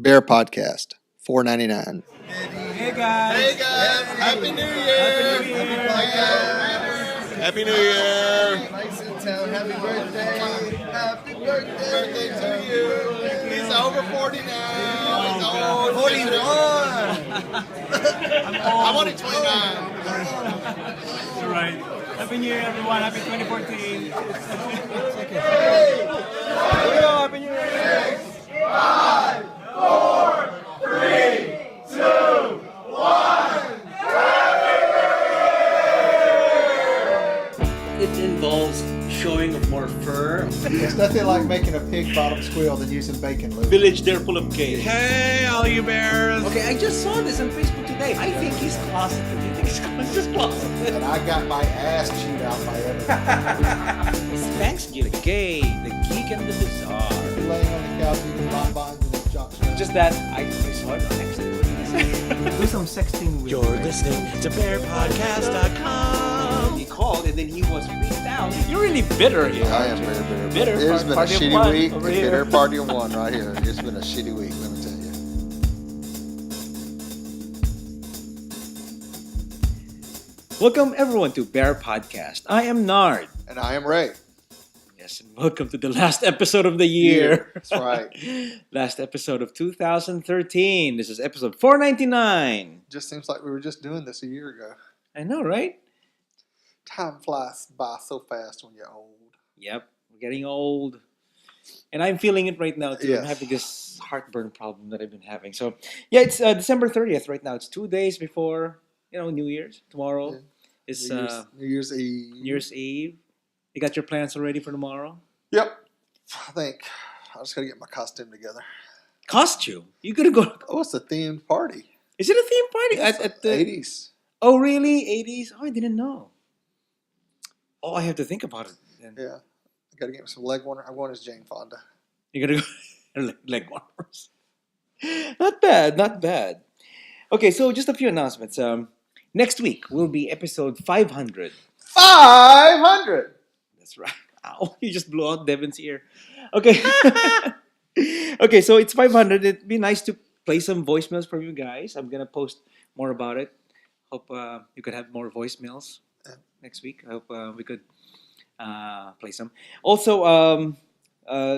BearPodcast, $4.99. Hey guys! Hey guys! Happy New Year! Happy New Year! Mike's in town. Happy birthday! Happy birthday to you! He's over 40 now. He's old. 41! I'm only 29. You're right. Happy New Year, everyone. Happy 2014. Hey! Happy New Year! 5, 4, 3, 2, 1. It involves showing of more fur. It's nothing like making a pig bottom squeal than using bacon lube. Village there full of gays. Hey, all you bears! Okay, I just saw this on Facebook today. I think he's closeted. You think he's closeted? And I got my ass chewed out by everyone. It's Thanksgiving. The gay, the geek, and the bizarre. Laying on the couch eating bonbons and his jocks. Just that I saw it next to Do some sexting with You're listening to BearPodcast.com. He called and then he was freaked out. You're really bitter here. I am very bitter. Bitter. It's been a Party of shitty one week. over The here. bitter party of one right here. It's been a shitty week, let me tell you. Welcome everyone to Bear Podcast. I am Nard. And I am Ray. Yes, and welcome to the last episode of the year. That's right. Last episode of 2013. This is episode 499. Just seems like we were just doing this a year ago. I know, right? Time flies by so fast when you're old. Yep, we're getting old. And I'm feeling it right now too. Yes. I'm having this heartburn problem that I've been having. So, yeah, it's December 30th right now. It's 2 days before, New Year's. Tomorrow Yeah. is New Year's Eve. New Year's Eve. You got your plans already for tomorrow? Yep. I think I just gotta get my costume together. Costume? You gotta go. Oh, it's a themed party. Is it a theme party It's at the 80s. Oh, really? 80s? Oh, I didn't know. Oh, I have to think about it. Then. Yeah. I gotta get me some leg warmer. I'm going as Jane Fonda. You gotta go leg warmers. Not bad, not bad. Okay, so just a few announcements. Next week will be episode 500. 500! That's right. Ow, you just blew out Devin's ear. Okay. Okay, so it's 500. It'd be nice to play some voicemails from you guys. I'm gonna post more about it. Hope you could have more voicemails next week. I hope we could play some. Also,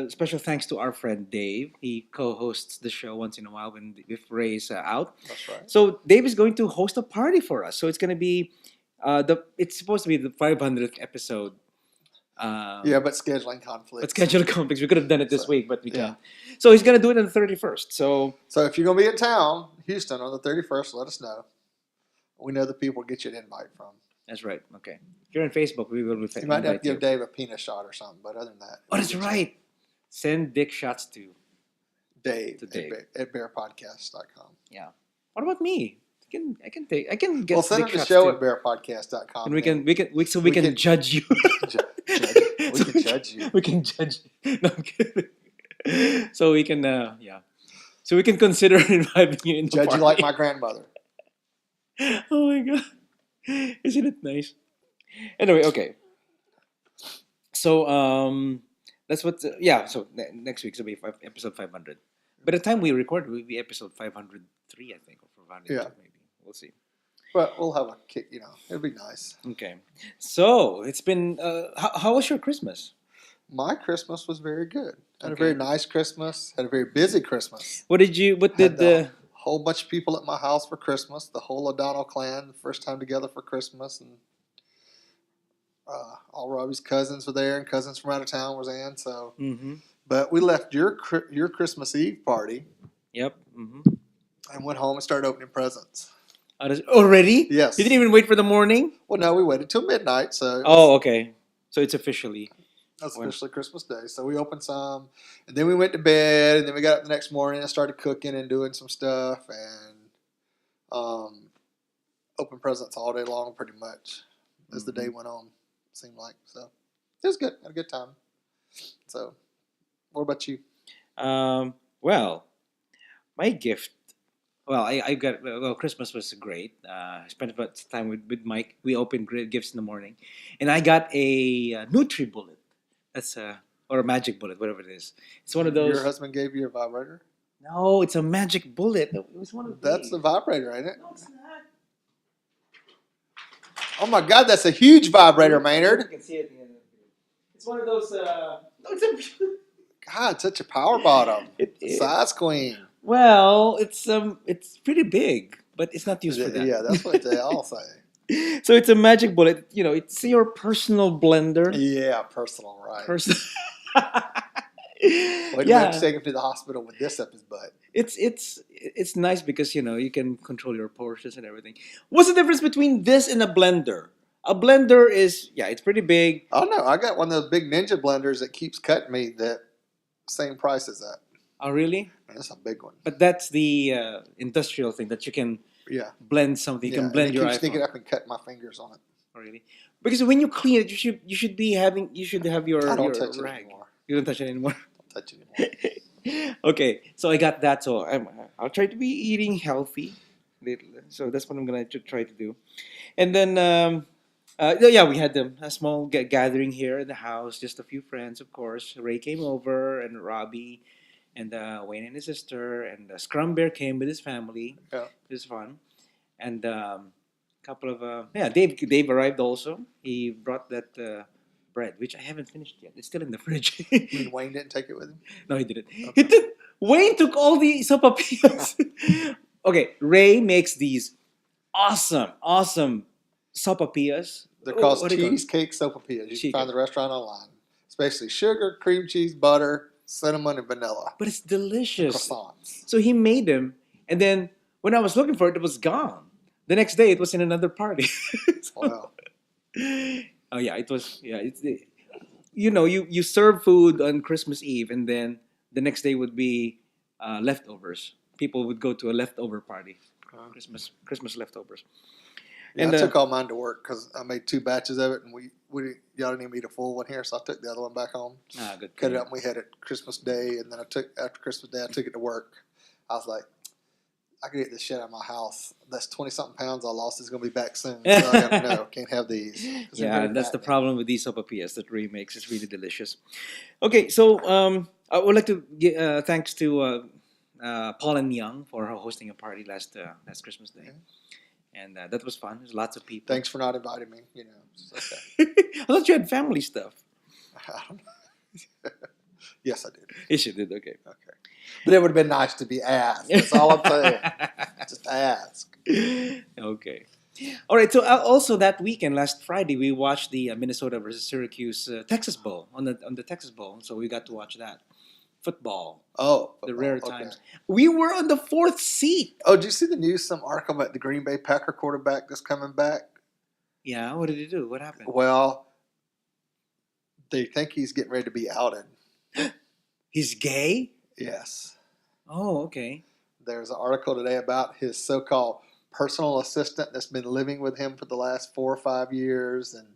special thanks to our friend Dave. He co-hosts the show once in a while if Ray's out. That's right. So Dave is going to host a party for us. So it's going to be it's supposed to be the 500th episode. Yeah, but scheduling conflicts. But schedule conflicts. We could have done it this So, week, but we yeah. can't. So he's going to do it on the 31st. So So if you're going to be in town, Houston, on the 31st, let us know. We know the people get you an invite from. that's right. Okay. If you're on Facebook, we will be You might have to invite give you. Dave a penis shot or something, but other than that. Oh, that's right. Send dick shots to. Dave, To Dave. at BearPodcast.com. Yeah. What about me? I can get Well, send dick him the shots show too. at BearPodcast.com. And we can We can- judge you. We can judge you. We can judge you. No, I'm kidding. So we can So we can consider inviting you in the Judge you party. like my grandmother. Oh my god. Isn't it nice? Anyway, okay. So that's what so next week's will be episode 500. By the time we record, it will be episode 503, I think, or 502 Yeah. maybe. We'll see. But we'll have a kick, it'll be nice. Okay. So it's been how was your Christmas? My Christmas was very good. Had a Okay. very nice Christmas. Had a very busy Christmas. What did Had the a whole bunch of people at my house for Christmas. The whole O'Donnell clan, the first time together for Christmas, and all Robbie's cousins were there, and cousins from out of town was in. So, Mhm. but we left your Christmas Eve party Yep. Mhm. and went home and started opening presents. Already? Yes. You didn't even wait for the morning? Well, no, we waited till midnight, so Oh, okay. So it's officially. that's officially Christmas Day. So we opened some, and then we went to bed, and then we got up the next morning and started cooking and doing some stuff, and opened presents all day long, pretty much, as the day went on. Seemed like so. It was good. Had a good time. So, what about you? Well, my gift. Well, I got. Well, Christmas was great. I spent about time with Mike. We opened great gifts in the morning, and I got a NutriBullet. That's or a magic bullet, whatever it is. It's one of those. Your husband gave you a vibrator? No, it's a magic bullet. It was one of That's these. the vibrator, ain't it? No, it's not. Oh my God, that's a huge vibrator, You Maynard. can see it. It's one of those. No, it's a. God, such a power bottom. It, Size queen. well, it's pretty big, but it's not used for that. Yeah, that's what they all say. So it's a magic bullet. You know, it's your personal blender. Yeah, personal, right. Person. Wait, we have to take him to the hospital with this up his butt. It's nice because you can control your portions and everything. What's the difference between this and a blender? A blender is it's pretty big. Oh no, I got one of those big Ninja blenders that keeps cutting me that same price as that. Oh really? That's a big one. But that's the industrial thing that you can Yeah. blend something. You Yeah, can blend and your it keeps sneaking iPhone. up and cut my fingers on it. Oh, really? Because when you clean it, you should have your I don't your touch it rag. anymore. You don't touch it anymore. Don't touch it anymore. Okay, so I got that. So I'll try to be eating healthy. So that's what I'm gonna try to do. And then we had a small gathering here in the house. Just a few friends, of course. Ray came over and Robbie, and Wayne and his sister, and Scrum Bear came with his family. Yeah. It was fun, and couple of Dave arrived also. He brought that bread, which I haven't finished yet. It's still in the fridge. You mean Wayne didn't take it with him? No, he didn't. Okay. He did. Wayne took all the sopapillas. Okay, Ray makes these awesome sopapillas. They're called what do you call it? cheesecake sopapillas. You Cheesecake. can find the restaurant online. It's basically sugar, cream cheese, butter, cinnamon, and vanilla. But it's delicious. Croissants. So he made them, and then when I was looking for it, it was gone. The next day, it was in another party. So- Wow. Oh yeah, it was. Yeah, it's you serve food on Christmas Eve, and then the next day would be leftovers. People would go to a leftover party, Christmas leftovers. Yeah, And, I took all mine to work because I made 2 batches of it, and y'all didn't even eat a full one here, so I took the other one back home, Good. cut it up, and we had it Christmas Day, and then after Christmas Day, I took it to work. I was like, I could get this shit out of my house. That's 20-something pounds I lost. It's going to be back soon. So I got no, can't have these. 'Cause they're Yeah, very that's the fattening. problem with these sopapillas that Ray makes. It's really delicious. Okay, so I would like to give thanks to Paul and Young for hosting a party last Christmas Day, and that was fun. There's lots of people. Thanks for not inviting me. It's okay. I thought you had family stuff. I don't know. Yes, I did. Yes, you did. Okay. Okay. But it would have been nice to be asked. That's all I'm saying. Just ask. Okay. All right. So also that weekend, last Friday, we watched the Minnesota versus Syracuse Texas Bowl on the Texas Bowl. So we got to watch that football. Oh. The rare okay. times. We were on the 4th seat. Oh, did you see the news? Some article about the Green Bay Packer quarterback that's coming back? Yeah. What did he do? What happened? Well, they think he's getting ready to be outed. He's gay? Yes. Oh, okay. There's an article today about his so-called personal assistant that's been living with him for the last 4 or 5 years and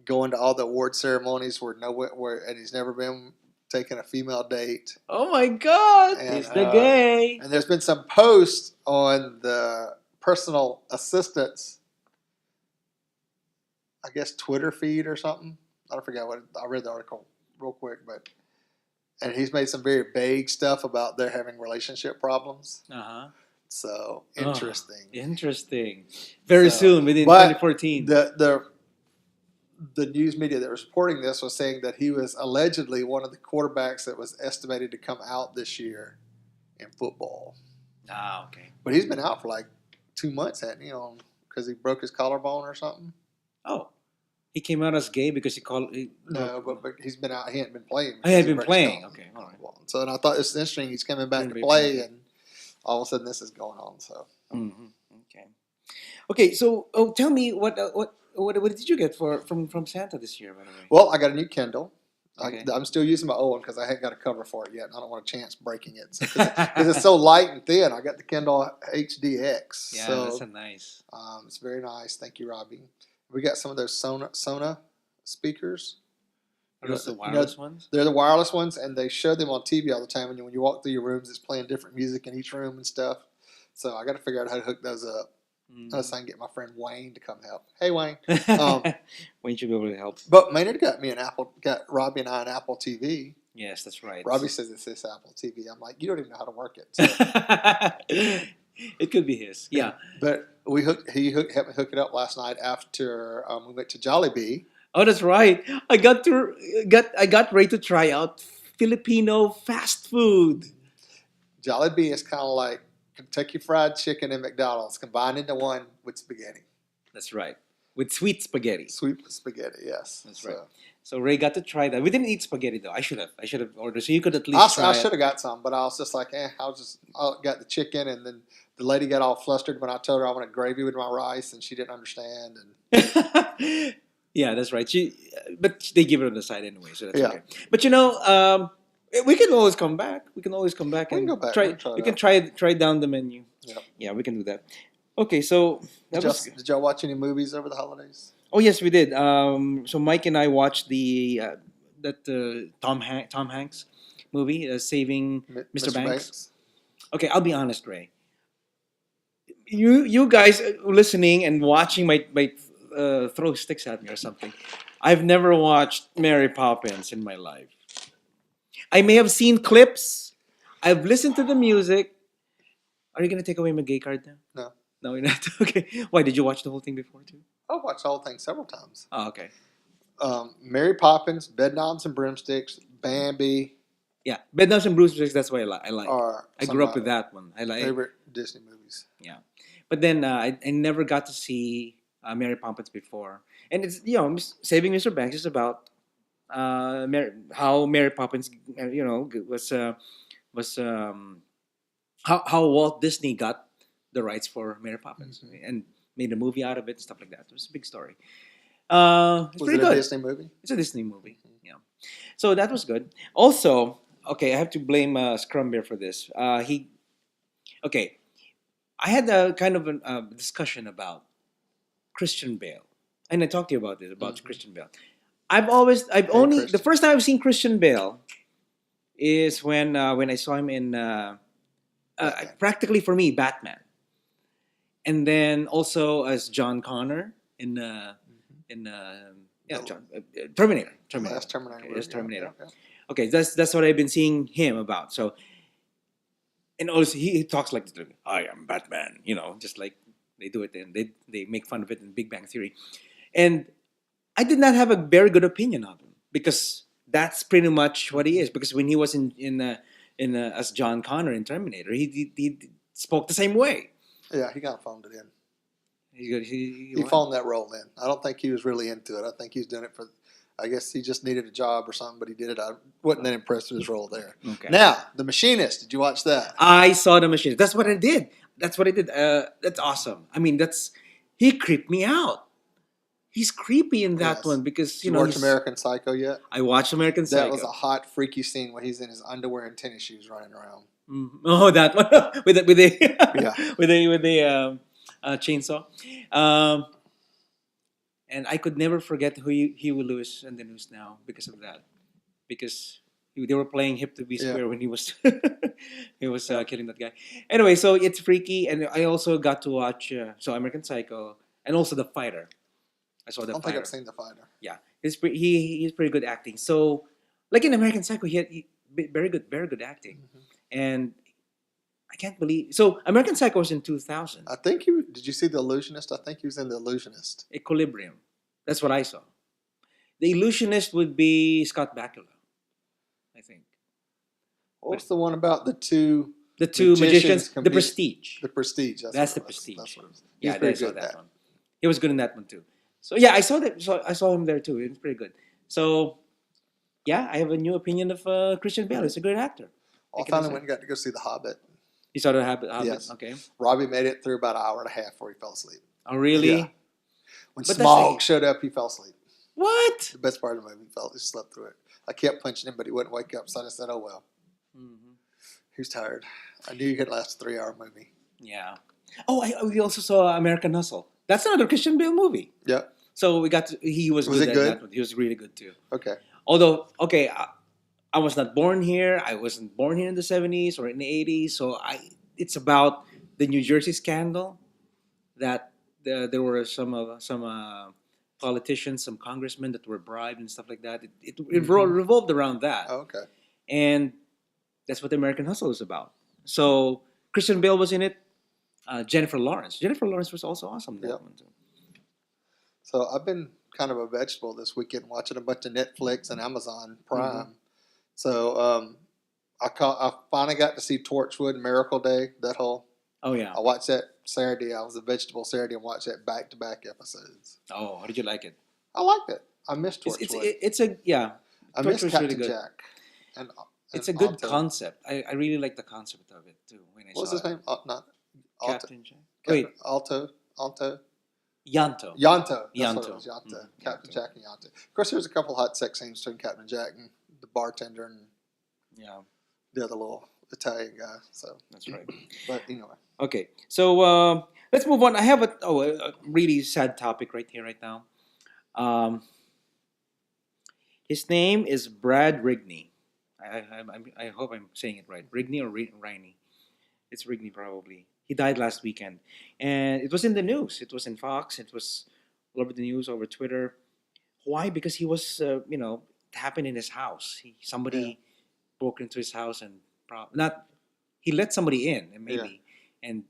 going to all the award ceremonies and he's never been taking a female date. Oh my God. And, He's the gay. And there's been some posts on the personal assistant's, I guess, Twitter feed or something. I forget what I read the article real quick, and he's made some very vague stuff about they're having relationship problems. Uh-huh. So interesting. Interesting. Very soon, within but 2014. The news media that was reporting this was saying that he was allegedly one of the quarterbacks that was estimated to come out this year in football. Okay. But he's been out for like 2 months, hasn't he? Because he broke his collarbone or something. Oh. He came out as gay because No, but he's been out. He hadn't been playing. He had because he been broke his playing. collarbone. Okay, all right. So, and I thought it's interesting. He's coming back Gonna to be play, playing. and all of a sudden this is going on. So, Mm-hmm. Okay. So, tell me what did you get from Santa this year, by the way? well, I got a new Kindle. Okay. I'm still using my old one because I hadn't got a cover for it yet. And I don't want a chance breaking it because it's so light and thin. I got the Kindle HDX. Yeah, so that's a nice. it's very nice. Thank you, Robbie. We got some of those Sona speakers. Are those the You know, wireless ones? They're the wireless ones, and they show them on TV all the time. And when you walk through your rooms, it's playing different music in each room and stuff. So I got to figure out how to hook those up. Unless I can get my friend Wayne to come help. Hey, Wayne. When you should be able to help. But Maynard got Robbie and I an Apple TV. Yes, that's right. Robbie says it's his Apple TV. I'm like, you don't even know how to work it. So. It could be his. Yeah. But he helped me hook it up last night after we went to Jollibee. Oh, that's right. I got ready to try out Filipino fast food. Jollibee is kind of like Kentucky Fried Chicken and McDonald's combined into one with spaghetti. That's right. With sweet spaghetti. Sweet spaghetti, yes. That's right. So Ray got to try that. We didn't eat spaghetti though. I should have ordered. So you could at least I try should have got some, but I was just like, I got the chicken, and then the lady got all flustered when I told her I wanted gravy with my rice, and she didn't understand. And yeah, that's right. But they give it on the side anyway, so that's Yeah. okay. But we can always come back. We can always come back We can and go back. try. We can try We it can out. try down the menu. Yep. Yeah, we can do that. Okay, so that was. Did y'all watch any movies over the holidays? Oh yes, we did. So Mike and I watched the Tom Hanks movie, Saving Mr. Banks. Okay, I'll be honest, Ray. You guys listening and watching might throw sticks at me or something. I've never watched Mary Poppins in my life. I may have seen clips. I've listened to the music. Are you gonna take away my gay card now? No. No, you're not. Okay. Why did you watch the whole thing before too? I've watched the whole thing several times. Oh, okay. Mary Poppins, Bedknobs and Broomsticks, Bambi Yeah, Bedknobs and Broomsticks. That's what I like. are I some grew of up with my that one. I like. favorite Disney movies. Yeah, but then I never got to see Mary Poppins before, and it's Saving Mr. Banks is about how Mary Poppins was how Walt Disney got the rights for Mary Poppins and made a movie out of it and stuff like that. It was a big story. It's Was pretty it a good. Disney movie? It's a Disney movie. Yeah. So that was good. Also, okay, I have to blame Scrum Bear for this. I had a kind of a discussion about Christian Bale, and I talked to you about this Christian Bale. The first time I've seen Christian Bale is when I saw him in practically for me Batman, and then also as John Connor in Terminator. Last Terminator. Okay, that's movie, Terminator. yeah. Okay, that's what I've been seeing him about. So, and also he talks like, "I am Batman," just like they do it, and they make fun of it in Big Bang Theory. And I did not have a very good opinion of him because that's pretty much what he is. Because when he was in as John Connor in Terminator, he spoke the same way. Yeah, he kind of phoned it in. He He phoned that role in. I don't think he was really into it. I think he was doing it for. I guess he just needed a job or something, but he did it. I wasn't that impressed with his role there. Okay. Now, The Machinist. Did you watch that? I saw The Machinist. That's what I did. That's awesome. I mean, he creeped me out. He's creepy in that Yes. one because Did you watch American Psycho yet? I watched American Psycho. That was a hot, freaky scene where he's in his underwear and tennis shoes running around. Oh, that one with the Yeah. with the chainsaw. And I could never forget who Huey Lewis in the news now because of that. Because they were playing Hip to Be Square when he was killing that guy. Anyway, so it's freaky, and I also got to watch American Psycho and also The Fighter. I saw The I don't Fighter. think I've seen The Fighter. Yeah, he's pretty good acting. So, like in American Psycho, he had very good acting, and I can't believe. So American Psycho was in 2000. I think did you see The Illusionist? I think he was in The Illusionist. Equilibrium. That's what I saw. The Illusionist would be Scott Bakula, I think. What's the one about the two? The two magicians. The compete- Prestige. The Prestige. That's The what it was. Prestige. That's what it was. Yeah, He's pretty I saw good at that one. He was good in that one too. So yeah, I saw that. So I saw him there too. It was pretty good. So yeah, I have a new opinion of Christian Bale. He's a great actor. I finally went and got to go see The Hobbit. You saw the Hobbit? Yes. Okay. Robbie made it through about an hour and a half before he fell asleep. Oh really? Yeah. When But that's Smaug showed up, he fell asleep. What? The best part of the movie, he slept through it. I kept punching him, but he wouldn't wake up. So I just said, "Oh well." He was tired. I knew you could last a 3-hour movie. Yeah. Oh, we also saw American Hustle. That's another Christian Bale movie. Yeah. So he was Was good it at good? that one. He was really good too. Okay. Although, okay, I was not born here. I wasn't born here in the 70s or in the 80s. So it's about the New Jersey scandal that there were some politicians, some congressmen that were bribed and stuff like that. It revolved around that, Oh, okay. and that's what the American Hustle is about. So Christian Bale was in it. Jennifer Lawrence. Jennifer Lawrence was also awesome. in that Yep. one, too. So I've been kind of a vegetable this weekend, watching a bunch of Netflix and Amazon Prime. So I finally got to see Torchwood Miracle Day. That whole Oh yeah. I watched that Saturday. I was a vegetable Saturday and watched that back to back episodes. Oh, how did you like it? I liked it. I missed It's Torchwood. it's a yeah. I missed Torchwood's Captain really good. Jack. And It's a good Alto. concept. I really like the concept of it too. When I What was saw his it. name? Not Alto. Captain Jack. Wait, Alto. Yanto. Yanto. That's what it Yanto. was. Yanto. Mhm. Captain Yanto. Jack and Yanto. Of course, there's a couple hot sex scenes between Captain Jack and the bartender and Yeah, the other little Italian guy. So, that's right. but anyway, Okay, so let's move on. I have a really sad topic right here, right now. Um, his name is Brad Rigney. I hope I'm saying it right. Rigney or Riney? It's Rigney probably. He died last weekend, and it was in the news. It was in Fox. It was all over the news, over Twitter. Why? Because he was, it happened in his house. Somebody broke into his house and not. He let somebody in, and maybe, and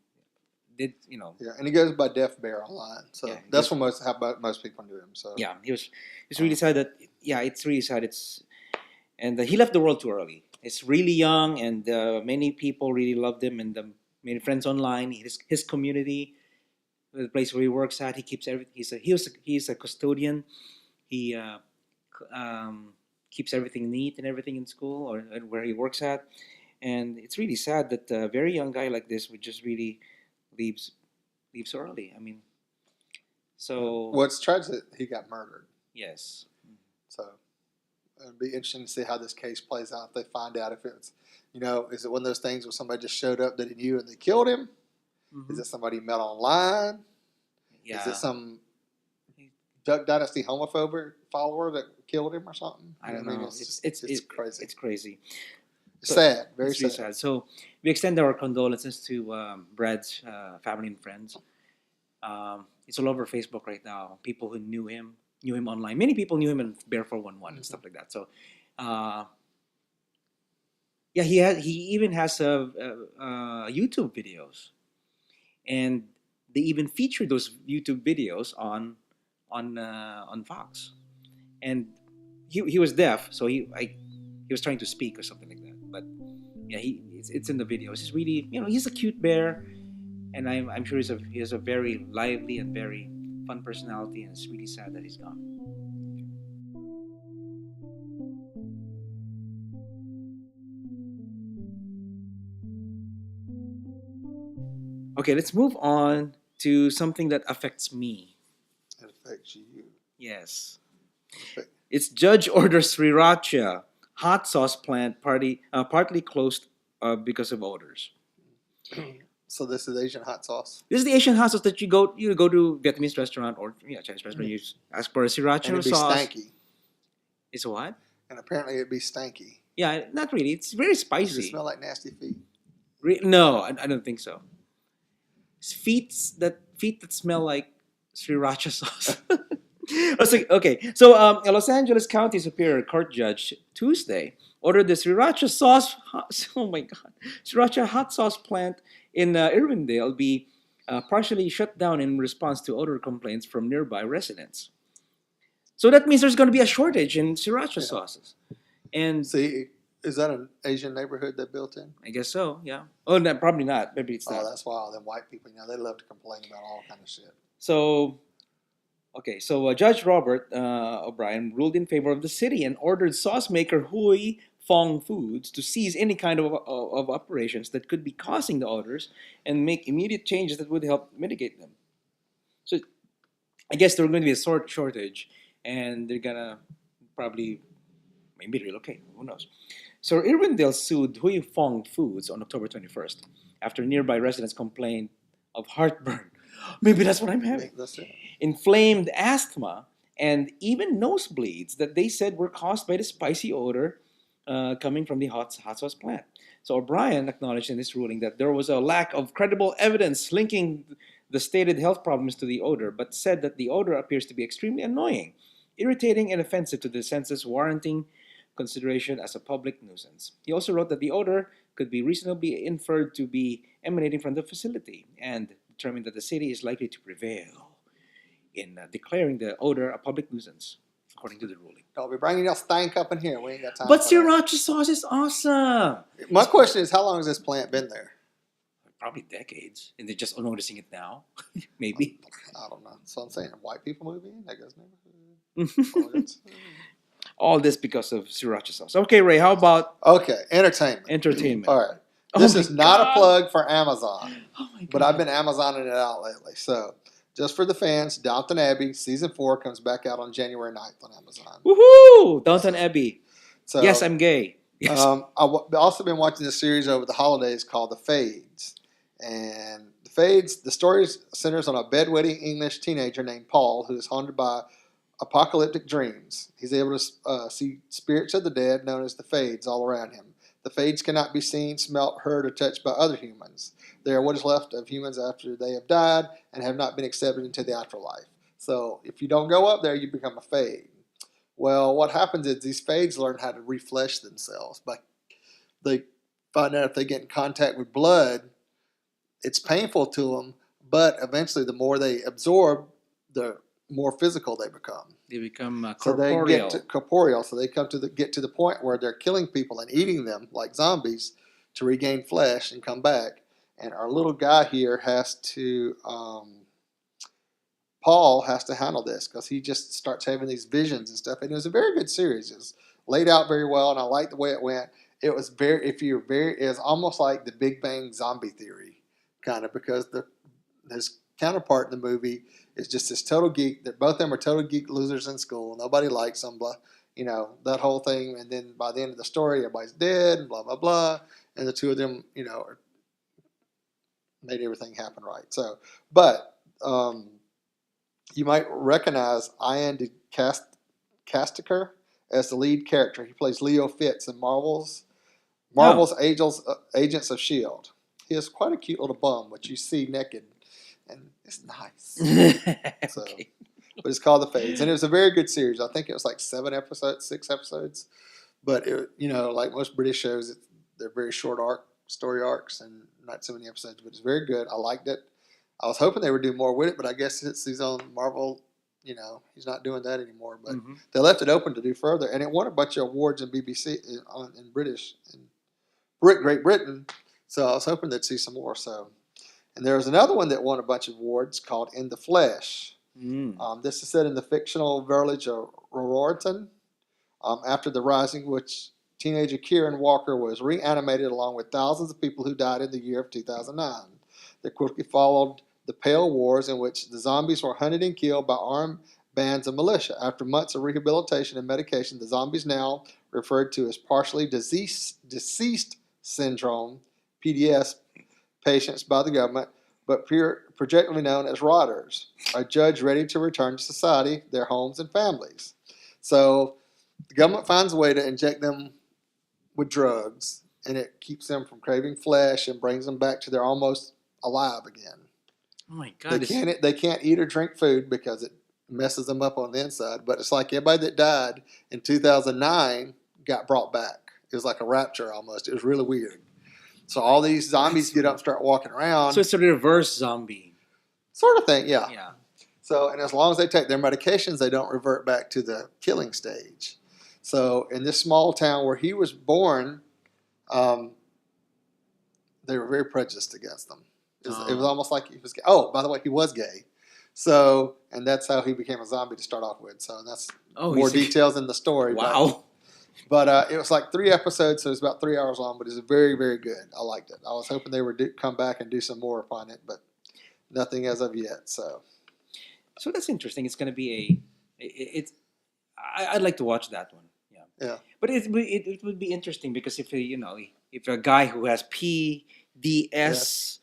did yeah, and he goes by Deaf Bear online. So Yeah, that's what most people knew him. So yeah, he was. It's really sad that. Yeah, it's really sad. And he left the world too early. It's really young, and many people really loved him, and many friends online. His community, the place where he works at, he keeps everything. He's a custodian. He keeps everything neat and everything in school or where he works at, and it's really sad that a very young guy like this would just really leaves early. I mean, so what's tragic, he got murdered. yes. So it'd be interesting to see how this case plays out. If they find out if it's, is it one of those things where somebody just showed up that he knew and they killed him? Mhm. Is it somebody he met online? Yeah. Is it some Duck Dynasty homophobic follower that killed him or something? I don't mean, know. It's It's crazy. It's crazy. It's sad. Very It's really sad. sad. So we extend our condolences to Brad's family and friends. It's all over Facebook right now. People who knew him online. Many people knew him in Bear 411 and stuff like that. So, yeah, he even has YouTube videos, and they even feature those YouTube videos on Fox. And he was deaf, so he was trying to speak or something like that. But yeah, it's in the videos. He's really he's a cute bear, and I'm sure he has a very lively and very fun personality, and it's really sad that he's gone. Okay, let's move on to something that affects me. It affects you. Yes. Affect- It's Judge orders Sriracha hot sauce plant partly closed because of odors. So this is Asian hot sauce. This is the Asian hot sauce that you go to Vietnamese restaurant or Chinese restaurant. You ask for a And Sriracha it'd be sauce. stanky. It's a what? And apparently it'd be stanky. Yeah, not really. It's very Does it spicy. smell like nasty feet? No, I don't think so. It's feet that smell like Sriracha sauce. I was like, okay. So, a Los Angeles County Superior Court judge Tuesday ordered the Sriracha sauce. Oh my God, Sriracha hot sauce plant in Irwindale be partially shut down in response to odor complaints from nearby residents. So that means there's going to be a shortage in Sriracha sauces, and See, is that an Asian neighborhood they built in? I guess so. Yeah. Oh, no, probably not. Maybe it's not. Oh, that's why all them white people, they love to complain about all kind of shit. So, okay, so Judge Robert O'Brien ruled in favor of the city and ordered sauce maker Hui Fong Foods to cease any kind of operations that could be causing the odors and make immediate changes that would help mitigate them. So, I guess there's going to be a shortage, and they're gonna probably maybe relocate. Who knows? So, Irwindale sued Hui Fong Foods on October 21st after nearby residents complained of heartburn. Maybe that's what I'm having. That's it. Inflamed asthma, and even nosebleeds that they said were caused by the spicy odor coming from the hot sauce plant. So O'Brien acknowledged in this ruling that there was a lack of credible evidence linking the stated health problems to the odor, but said that the odor appears to be extremely annoying, irritating, and offensive to the senses, warranting consideration as a public nuisance. He also wrote that the odor could be reasonably inferred to be emanating from the facility and determined that the city is likely to prevail in declaring the odor a public nuisance, according to the ruling. Don't be bringing your stank up in here. We ain't got time. But for that. sriracha sauce is awesome. My question is, how long has this plant been there? Probably decades, and they're just noticing it now. Maybe. I don't know. So I'm saying, white people move in. That goes neighborhood. All this because of sriracha sauce. Okay, Ray, how about Okay, entertainment. entertainment? All right. Oh This my is not God. a plug for Amazon, Oh my but God. I've been Amazoning it out lately. So, just for the fans, Downton Abbey season 4 comes back out on January 9th on Amazon. Woohoo! Downton Abbey. So, Yes, I'm gay. Yes. I've also been watching this series over the holidays called The Fades. And The Fades, the story centers on a bedwetting English teenager named Paul who is haunted by apocalyptic dreams. He's able to see spirits of the dead known as the Fades all around him. The Fades cannot be seen, smelt, heard, or touched by other humans. They are what is left of humans after they have died and have not been accepted into the afterlife. So if you don't go up there, you become a Fade. Well, what happens is these Fades learn how to reflesh themselves. But they find out if they get in contact with blood, it's painful to them, but eventually the more they absorb, the more physical they become. They become So they corporeal. get corporeal. So they get to the point where they're killing people and eating them like zombies to regain flesh and come back. And our little guy here has to, Paul has to handle this because he just starts having these visions and stuff. And it was a very good series. It was laid out very well, and I liked the way it went. It was it was almost like the Big Bang zombie theory, kind of, because his counterpart in the movie is just this total geek. That both of them are total geek losers in school. Nobody likes them, blah, that whole thing. And then by the end of the story, everybody's dead, and blah blah blah. And the two of them, made everything happen right. So, but you might recognize Ian Castiker as the lead character. He plays Leo Fitz in Marvel's Agents of S.H.I.E.L.D. He is quite a cute little bum, which you see naked, and it's nice. So, Okay. but it's called The Fades, and it was a very good series. I think it was like 6 episodes, but it, like most British shows, they're very short story arcs, and not so many episodes. But it's very good. I liked it. I was hoping they would do more with it, but I guess since he's on Marvel, he's not doing that anymore. But they left it open to do further, and it won a bunch of awards in BBC in Great Britain. So I was hoping they'd see some more. So, and there was another one that won a bunch of awards called In the Flesh. This is set in the fictional village of Rorton after the Rising, which teenager Kieran Walker was reanimated along with thousands of people who died in the year of 2009. They quickly followed the Pale Wars, in which the zombies were hunted and killed by armed bands of militia. After months of rehabilitation and medication, the zombies, now referred to as partially deceased syndrome, PDS, patients by the government, but projectly known as rotters, are judged ready to return to society, their homes, and families. So the government finds a way to inject them with drugs, and it keeps them from craving flesh and brings them back to their almost alive again. Oh my God. They can't eat or drink food because it messes them up on the inside. But it's like everybody that died in 2009 got brought back. It was like a rapture almost. It was really weird. So all these zombies get up and start walking around. So it's a reverse zombie. Sort of thing, yeah. Yeah. So, and as long as they take their medications, they don't revert back to the killing stage. So in this small town where he was born, they were very prejudiced against them. It was almost like he was gay. Oh, by the way, he was gay. So, and that's how he became a zombie to start off with. So that's more details in the story. Wow. But it was like 3 episodes, so it was about 3 hours long, but it was very, very good. I liked it. I was hoping they would come back and do some more upon it, but nothing as of yet. So that's interesting. It's going to be I'd like to watch that one. Yeah. Yeah. But it would be interesting because if a guy who has PDS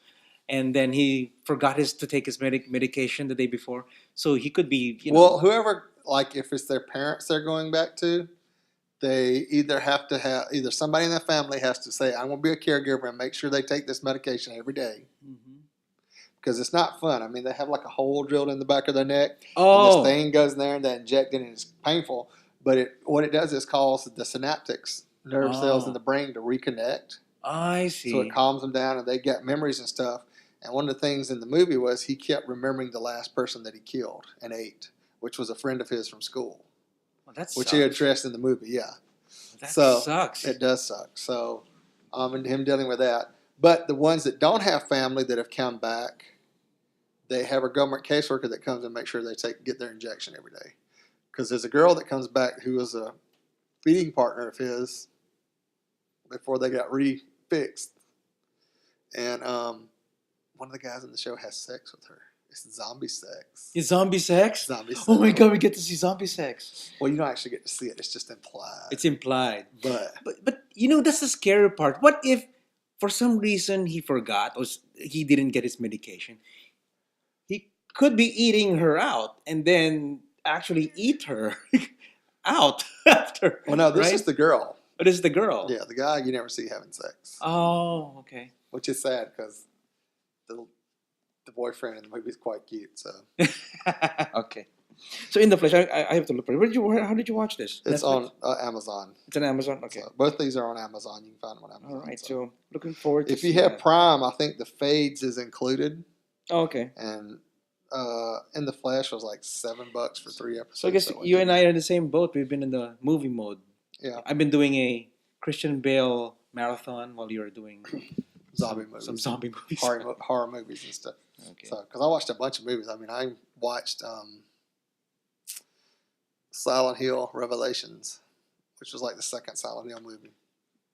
and then he forgot to take his medication the day before, so he could be Well, whoever, like if it's their parents they're going back to, they either have to have somebody in their family has to say, I'm going to be a caregiver and make sure they take this medication every day. because it's not fun. I mean, they have like a hole drilled in the back of their neck, and Oh, this thing goes in there and they inject it, and it's painful. But what it does is cause the synaptics nerve cells in the brain to reconnect. I So it see. calms them down, and they get memories and stuff. And one of the things in the movie was he kept remembering the last person that he killed and ate, which was a friend of his from school, Well, that which sucks. he addressed in the movie. Yeah, That so sucks. it does suck. So, and him dealing with that. But the ones that don't have family that have come back, they have a government caseworker that comes and makes sure they get their injection every day. Because there's a girl that comes back who was a feeding partner of his before they got refixed. And one of the guys in the show has sex with her. It's zombie sex. Is zombie sex? Zombie sex. Oh my god, we get to see zombie sex. Well, you don't actually get to see it. It's just implied. It's implied. But But that's the scary part. What if for some reason he forgot or he didn't get his medication? He could be eating her out and then actually eat her out after. well, no, this right? is the girl. Oh, this is the girl. Yeah, the guy you never see having sex, Oh, okay. which is sad because the boyfriend in the movie is quite cute. So Okay. So in the flesh, I have to look for it. How did you watch this? it's Netflix? on Amazon. It's on Amazon. Okay. So both these are on Amazon. You can find them on Amazon. All right. So looking forward to if you seeing have that. Prime, I think the Fades is included, Oh, okay. and In the Flesh was like $7 for 3 episodes. So I guess you and I are in the same boat. We've been in the movie mode. Yeah. I've been doing a Christian Bale marathon while you're doing Zombie movies. some zombie movies. horror movies and stuff. Okay. So, because I watched a bunch of movies. I mean, I watched Silent Hill Revelations, which was like the second Silent Hill movie.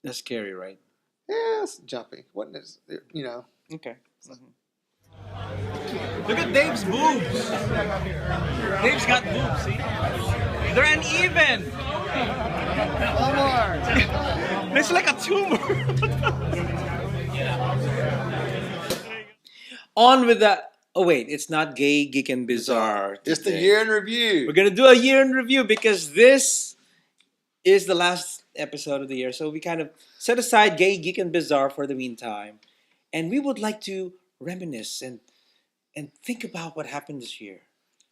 That's scary, right? Yeah, it's jumpy. Wasn't it? You know. Okay. Look at Dave's boobs. Dave's got boobs, see? They're uneven. It's like a tumor. On with that. Oh wait, it's not gay, geek, and bizarre. It's the today. year in review. We're gonna do a year in review because this is the last episode of the year. So we kind of set aside gay, geek, and bizarre for the meantime, and we would like to reminisce and think about what happened this year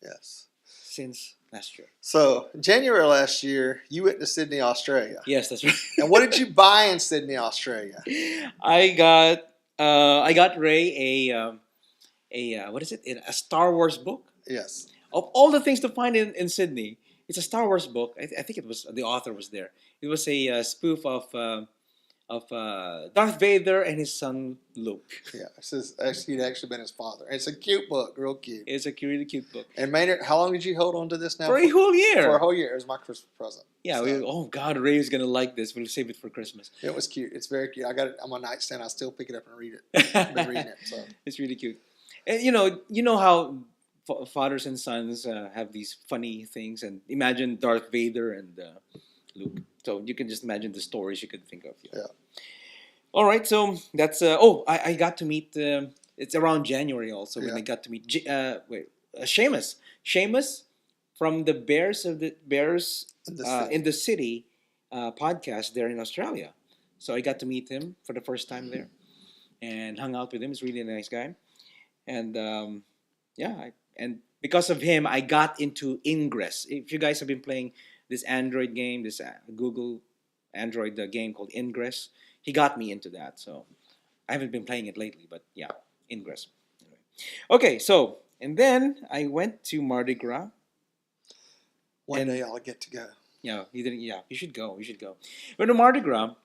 Yes. since last year. So, January last year, you went to Sydney, Australia. Yes, that's right. And what did you buy in Sydney, Australia? I got Ray a what is it? A Star Wars book. Yes. Of all the things to find in Sydney, it's a Star Wars book. I think it was the author was there. It was a spoof of Darth Vader and his son Luke. Yeah. He'd actually been his father. It's a cute book, real cute. It's a really cute book And Maynard, how long did you hold on to this now? for a whole year. For a whole year. It was my Christmas present. Yeah. So, Oh God, Ray is gonna like this. We'll save it for Christmas. it was cute. It's very cute. I got it on my nightstand. I still pick it up and read it. I've been reading it. So It's really cute. And you know how fathers and sons have these funny things, and imagine Darth Vader and Luke. So you can just imagine the stories you could think of. Yeah. All right, so that's I got to meet. It's around January also when Yeah. I got to meet Seamus. Seamus from the Bears in the City podcast there in Australia. So I got to meet him for the first time there, and hung out with him. He's really a nice guy, and and because of him, I got into Ingress. If you guys have been playing this Android game, this Google Android game called Ingress, he got me into that. So I haven't been playing it lately, but yeah, Ingress. Anyway. Okay, so and then I went to Mardi Gras. one And- day I'll get to go. Yeah, you didn't. Yeah, you should go. You should go. Went to Mardi Gras,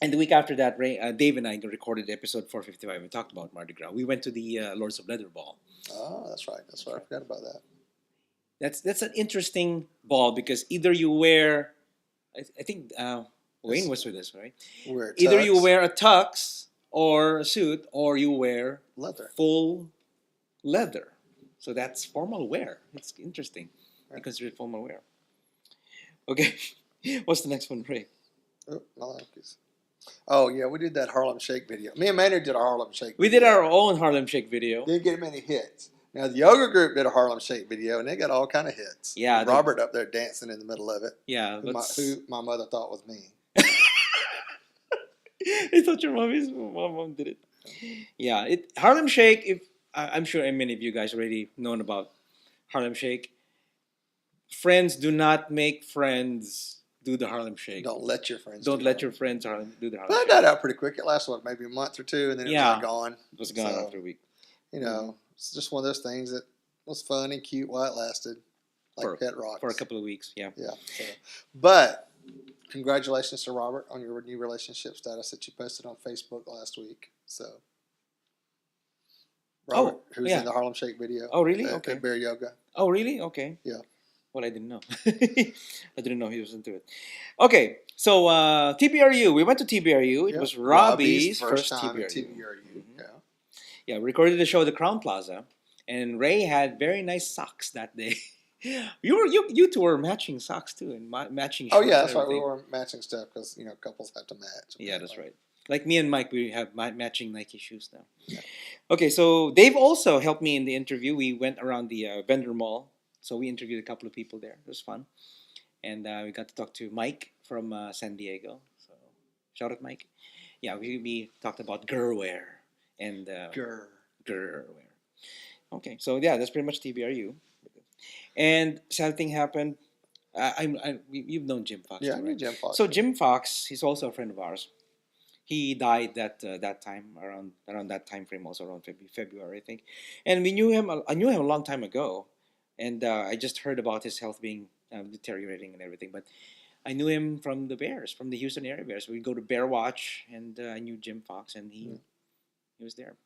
and the week after that, Dave and I recorded episode 455. We talked about Mardi Gras. We went to the Lords of Leather Ball. Oh, that's right. That's right. I forgot about that. That's an interesting ball because either you wear, I think Wayne was with us, right? Wear Either you tux, wear a tux or a suit, or you wear leather. full leather. So that's formal wear. It's interesting. I Right. consider it formal wear. Okay, what's the next one, Ray? Oh, I like this. Oh yeah, we did that Harlem Shake video. Me and Maynard did a Harlem Shake. We video. did our own Harlem Shake video. Didn't get many hits. Now the yoga group did a Harlem Shake video, and they got all kind of hits. Yeah, With Robert up there dancing in the middle of it. Yeah, Who but my mother thought was me. I thought your mom did it. Yeah, Harlem Shake. If I'm sure many of you guys already known about Harlem Shake. Friends do not make friends do the Harlem Shake. Don't let your friends. Don't do let that. your friends do the Harlem But that Shake. died out pretty quick. It lasted maybe a month or two, and then it was Yeah. like gone. It was gone So, after a week. You know, it's just one of those things that was fun and cute while it lasted, like For- Pet Rocks. For a couple of weeks, yeah. Yeah. So. But congratulations to Robert on your new relationship status that you posted on Facebook last week. So. Robert, who's yeah. in the Harlem Shake video. Oh, really? At, Okay. At Bear Yoga. Oh, really? Okay. Yeah. Well, I didn't know. I didn't know he was into it. Okay, so TBRU. We went to TBRU. It Yeah. was Robbie's first time TBRU. at TBRU. Mhm. Yeah. Yeah, we recorded the show at the Crown Plaza, and Ray had very nice socks that day. You two were matching socks too, and matching. Oh shorts yeah, and that's right. We everything. were matching stuff because couples have to match. Yeah, that's right. Like me and Mike, we have matching Nike shoes now. Yeah. Okay, so Dave also helped me in the interview. We went around the vendor mall, so we interviewed a couple of people there. It was fun, and we got to talk to Mike from San Diego. So shout out, Mike. Yeah, we talked about girlwear and girlwear. Okay, so yeah, that's pretty much TBRU. And sad thing happened. You've known Jim Fox, Yeah, too, I knew right? Jim Fox. So Jim Fox, he's also a friend of ours. He died that time around that time frame, also around February, I think. And we knew him. I knew him a long time ago, and I just heard about his health being deteriorating and everything. But I knew him from the Bears, from the Houston area Bears. We'd go to Bear Watch, and I knew Jim Fox, and he was there.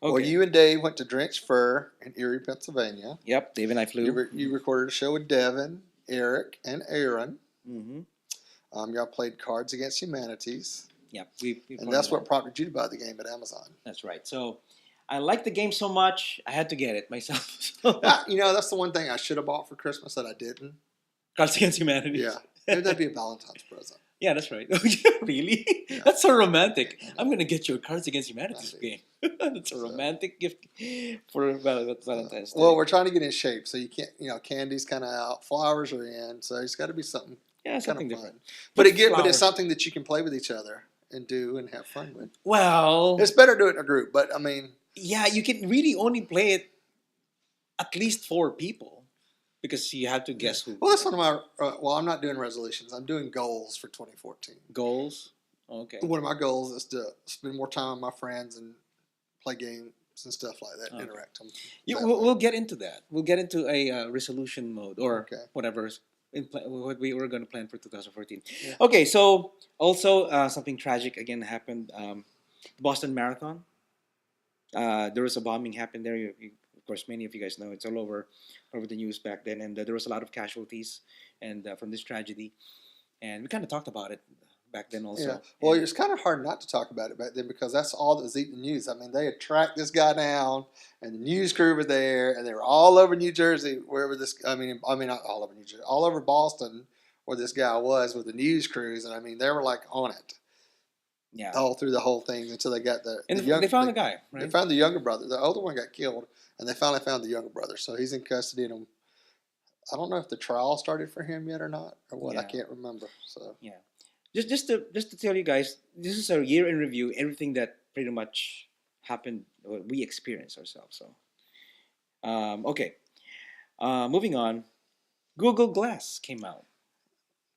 Okay. Well, you and Dave went to Drench Fur in Erie, Pennsylvania. Yep, Dave and I flew. You recorded a show with Devin, Eric, and Aaron. Mm-hmm. Y'all played Cards Against Humanities. Yeah, we And that's what prompted you to buy the game at Amazon. That's right. So I liked the game so much, I had to get it myself. So, That's the one thing I should have bought for Christmas that I didn't. Cards Against Humanity. Yeah. Maybe that'd be a Valentine's present. Yeah, that's right. Really? Yeah. That's so romantic. I'm gonna get you a Cards Against Humanity I game. That's a romantic gift for Valentine's Day. Well, we're trying to get in shape, so you can't. Candy's kind of out, flowers are in, so it's got to be something yeah, kind something of different. fun. But but Flowers. it's something that you can play with each other and do and have fun with. Well, It's better to do it in a group, but I mean, yeah, you can really only play it at least 4 people because you have to guess who. well, that's one of my. I'm not doing resolutions. I'm doing goals for 2014. Goals. Okay. One of my goals is to spend more time with my friends and play games and stuff like that. Okay. Interact. We'll get into that. We'll get into a resolution mode or Okay. whatever what we were going to plan for 2014. Yeah. Okay, so also something tragic again happened. Boston Marathon. There was a bombing happened there. Of course, many of you guys know it's all over the news back then, and there was a lot of casualties and from this tragedy, and we kind of talked about it back then also. Yeah. Well, And- it's kind of hard not to talk about it back then because that's all that was eating the news. I mean, they had tracked this guy down, and the news crew were there, and they were all over New Jersey, wherever this. I mean, not all over New Jersey, all over Boston, where this guy was with the news crews, and I mean, they were like on it yeah, all through the whole thing until they got and the they found the guy, They right? found the younger brother. The older one got killed, and they finally found the younger brother. So he's in custody, and I don't know if the trial started for him yet or not, or what. I Yeah. can't remember. So Yeah. Just to tell you guys, this is our year in review. Everything that pretty much happened, or we experienced ourselves. So, okay. Moving on. Google Glass came out.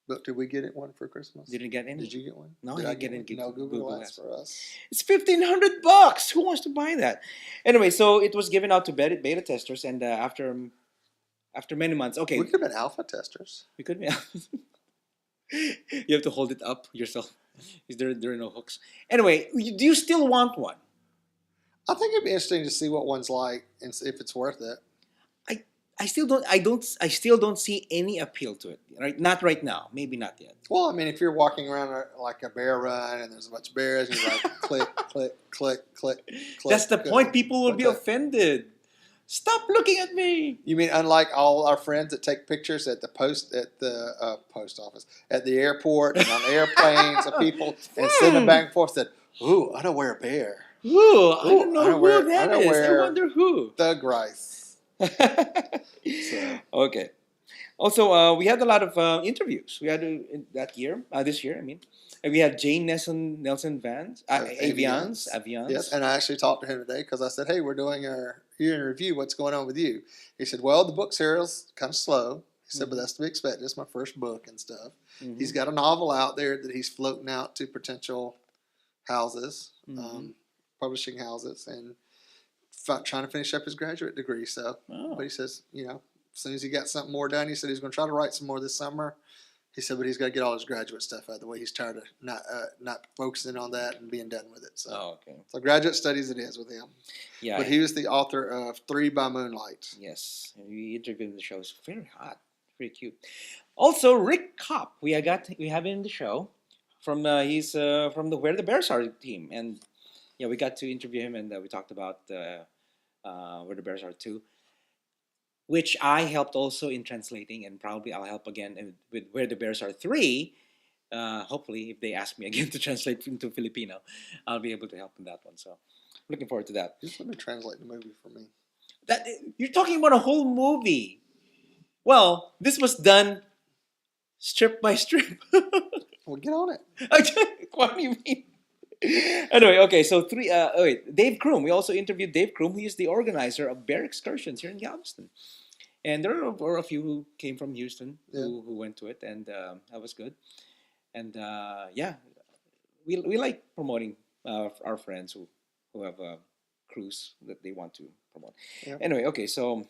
but did we get it one for Christmas? Didn't get any. Did you get one? No, Did I I didn't get one? No Google Google Glass Glass. for us. It's $1,500. Who wants to buy that? Anyway, so it was given out to beta testers, and after many months, okay, We could have been alpha testers. we could be. You have to hold it up yourself. There are no hooks. Anyway, do you still want one? I think it'd be interesting to see what one's like and see if it's worth it. I still don't see any appeal to it. Right? Not right now. Maybe not yet. Well, I mean, if you're walking around like a bear run and there's a bunch of bears, and you're like click, click, click, click, click. That's the point. People will be Okay. offended. Stop looking at me. You mean unlike all our friends that take pictures at the post office, at the airport, and on airplanes of people, and send them back and forth? That ooh, I don't wear a bear. Ooh, I don't know who wear- that don't is. I wear wonder who. Thug rice. Okay. Also, we had a lot of interviews. We had that year, this year, I mean. And we had Jane Nelson Vance, Avians. Yes, and I actually talked to him today because I said, "Hey, we're doing our year in review. What's going on with you?" He said, "Well, the book serial's kind of slow." He said, "But that's to be expected. It's my first book and stuff." Mhm. He's got a novel out there that he's floating out to potential houses, publishing houses, and trying to finish up his graduate degree. So, Oh. but he says, as soon as he got something more done, he said he's going to try to write some more this summer. He said, but he's got to get all his graduate stuff out of the way. He's tired of not focusing on that and being done with it. So, Okay. so graduate studies it is with him. Yeah. But he was the author of 3 by Moonlight. Yes, we interviewed in the show. It's very hot, very cute. Also, Rick Kopp, we have him in the show. He's from the Where the Bears Are team, and yeah, we got to interview him, and we talked about Where the Bears Are too, which I helped also in translating, and probably I'll help again with Where the Bears Are 3. Hopefully, if they ask me again to translate into Filipino, I'll be able to help in that one. So, looking forward to that. Just let me translate the movie for me. That you're talking about a whole movie. Well, this was done strip by strip. Well, get on it. What do you mean? Anyway, okay, so Dave Kroom. We also interviewed Dave Kroom, who is the organizer of Bear Excursions here in Galveston. And there were a few who came from Houston who went to it, and that was good. And we like promoting our friends who have a cruise that they want to promote. Yeah. Anyway, okay, so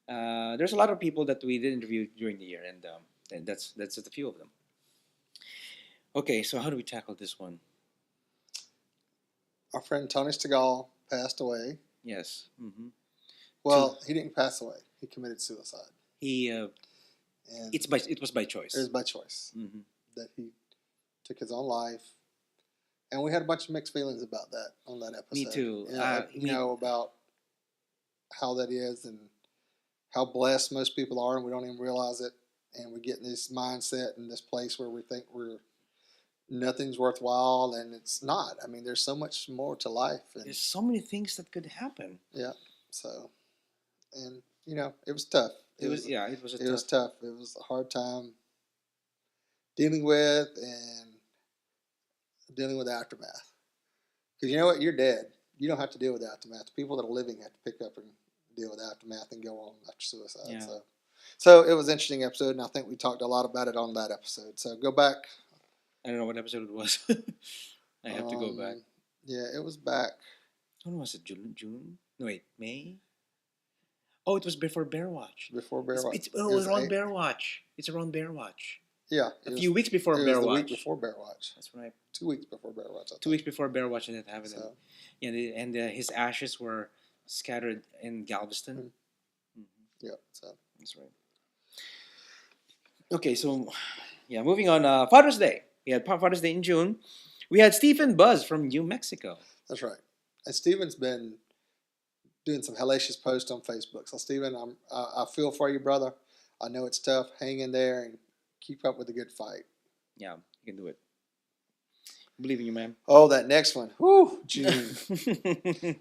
there's a lot of people that we did interview during the year, and that's just a few of them. Okay, so how do we tackle this one? Our friend Tony Stegall passed away. Yes. Mm-hmm. Well, he didn't pass away. He committed suicide. And it was by choice. It was by choice that he took his own life, and we had a bunch of mixed feelings about that on that episode. Me too. About how that is and how blessed most people are, and we don't even realize it. And we get in this mindset in this place where we think nothing's worthwhile, and it's not. I mean, there's so much more to life. And, there's so many things that could happen. Yeah. So, and it was tough. It was tough. It was a hard time dealing with the aftermath. Because you know what? You're dead. You don't have to deal with the aftermath. The people that are living have to pick up and deal with the aftermath and go on after suicide. Yeah. So it was an interesting episode, and I think we talked a lot about it on that episode. So go back. I don't know what episode it was. I have to go back. Yeah, it was back. When was it? June? No, wait, May? Oh, it was before Bear Watch. Before Bear Watch. It's around Bear Watch. It's around Bear Watch. Yeah. A few weeks before Bear Watch. The week before Bear Watch. That's right. 2 weeks before Bear Watch. 2 weeks before Bear Watch that happened. So. Yeah, and his ashes were scattered in Galveston. Yeah, so. That's right. Okay, so, moving on. Father's Day. We had Father's Day in June. We had Stephen Buzz from New Mexico. That's right. And Stephen's been doing some hellacious posts on Facebook. So, Stephen, I feel for you, brother. I know it's tough. Hang in there and keep up with the good fight. Yeah, you can do it. Believe in you, man. Oh, that next one. Whew, June.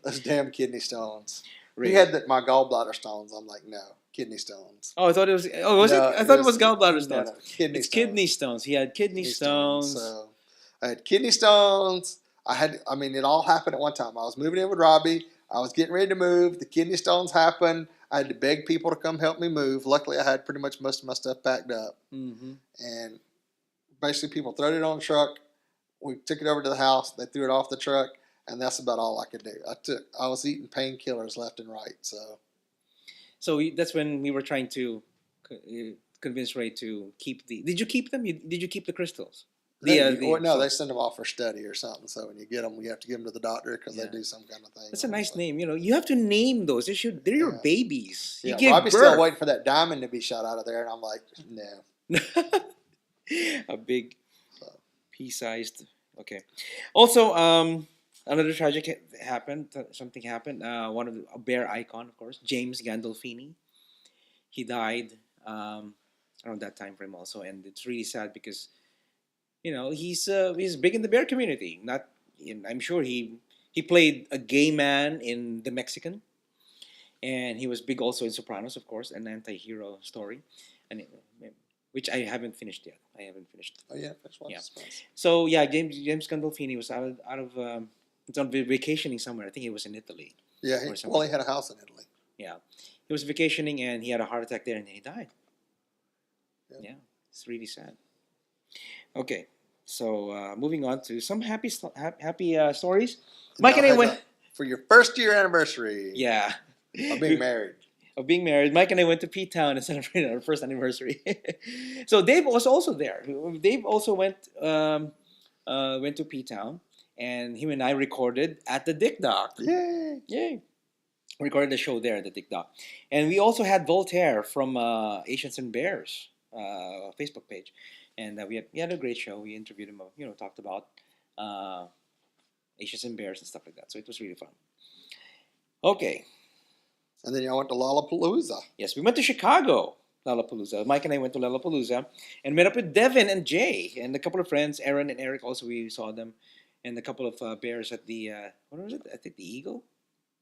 Those damn kidney stones. He had my gallbladder stones. I'm like, no, kidney stones. Oh, I thought it was. Oh, was it? I thought it was gallbladder stones. No, kidney stones. Kidney stones. He had kidney stones. So I had kidney stones. It all happened at one time. I was moving in with Robbie. I was getting ready to move. The kidney stones happened. I had to beg people to come help me move. Luckily, I had pretty much most of my stuff packed up. Mm-hmm. And basically, people threw it on the truck. We took it over to the house. They threw it off the truck, and that's about all I could do. I was eating painkillers left and right. So that's when we were trying to convince Ray to keep the. Did you keep them? Did you keep the crystals? They send them off for study or something. So when you get them, you have to give them to the doctor because they do some kind of thing. That's a nice name. You have to name those. They're your babies. You give Robbie's birth. still waiting for that diamond to be shot out of there, and I'm like, no. A big, pea-sized. Okay. Also, another tragic happened. Something happened. A bear icon, of course, James Gandolfini. He died around that time frame also, and it's really sad because. He's big in the bear community. I'm sure he played a gay man in The Mexican, and he was big also in Sopranos, of course, an anti-hero story. and which I haven't finished yet. I haven't finished. Oh yeah, that's one Yeah. Suspense. So yeah, James Gandolfini was out of it's on vacationing somewhere. I think he was in Italy. Yeah, Or he something. had a house in Italy. Yeah, he was vacationing and he had a heart attack there and he died. Yeah. Yeah, it's really sad. Okay, so moving on to some happy stories. Mike and I Y'all had went. for your first year anniversary. Yeah. Of being married. Of being married, Mike and I went to P-Town and celebrated our first anniversary. So Dave was also there. Dave also went to P-Town, and him and I recorded at the Dick Dock. Yay! Yay! Recorded the show there at the Dick Dock, and we also had Voltaire from Asians and Bears Facebook page, and we had a great show. We interviewed him, talked about Asians and Bears and stuff like that. So it was really fun. Okay. And then y'all went to Lollapalooza. Yes, we went to Chicago, Lollapalooza. Mike and I went to Lollapalooza and met up with Devin and Jay and a couple of friends, Aaron and Eric. Also, we saw them, and a couple of bears at the what was it? I think the Eagle.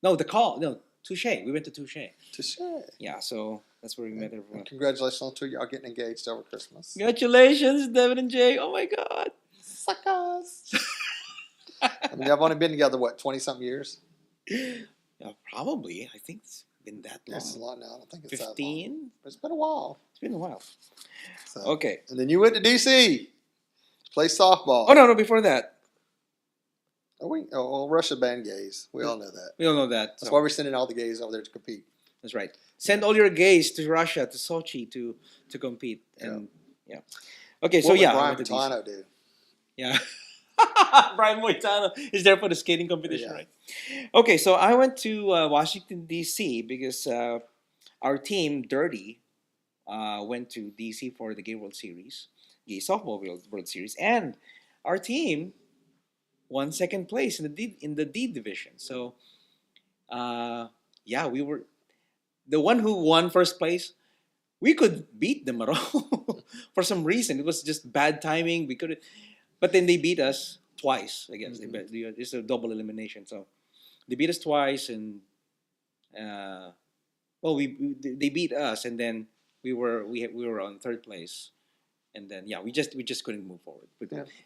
No, Touche. We went to Touche. Touche. Yeah, so that's where we met everyone. Congratulations to y'all getting engaged over Christmas. Congratulations, Devin and Jay. Oh my God. Suckers. I mean, y'all only been together, what, 20-something years? Yeah, probably. I think it's been that long. It's a lot now. I don't think it's 15? that long. It's been a while. It's been a while. So. Okay. And then you went to D.C. to play softball. Oh, no, before that. Russia banned gays. We all know that. We all know that. That's why we're sending all the gays over there to compete. That's right. Send all your gays to Russia, to Sochi, to compete. And yeah. Okay, so What would yeah. Brian Boitano do? Yeah. Brian Boitano is there for the skating competition, Yeah. right? Okay, so I went to Washington, D.C. because our team, Dirty, went to D.C. for the Gay World Series, Gay Softball World Series, and our team won second place in the D division. So, we were the one who won first place. We could beat them at all for some reason. It was just bad timing. We couldn't, but then they beat us twice. I guess it's a double elimination. So they beat us twice, and they beat us, and then we were on third place. And then we just couldn't move forward.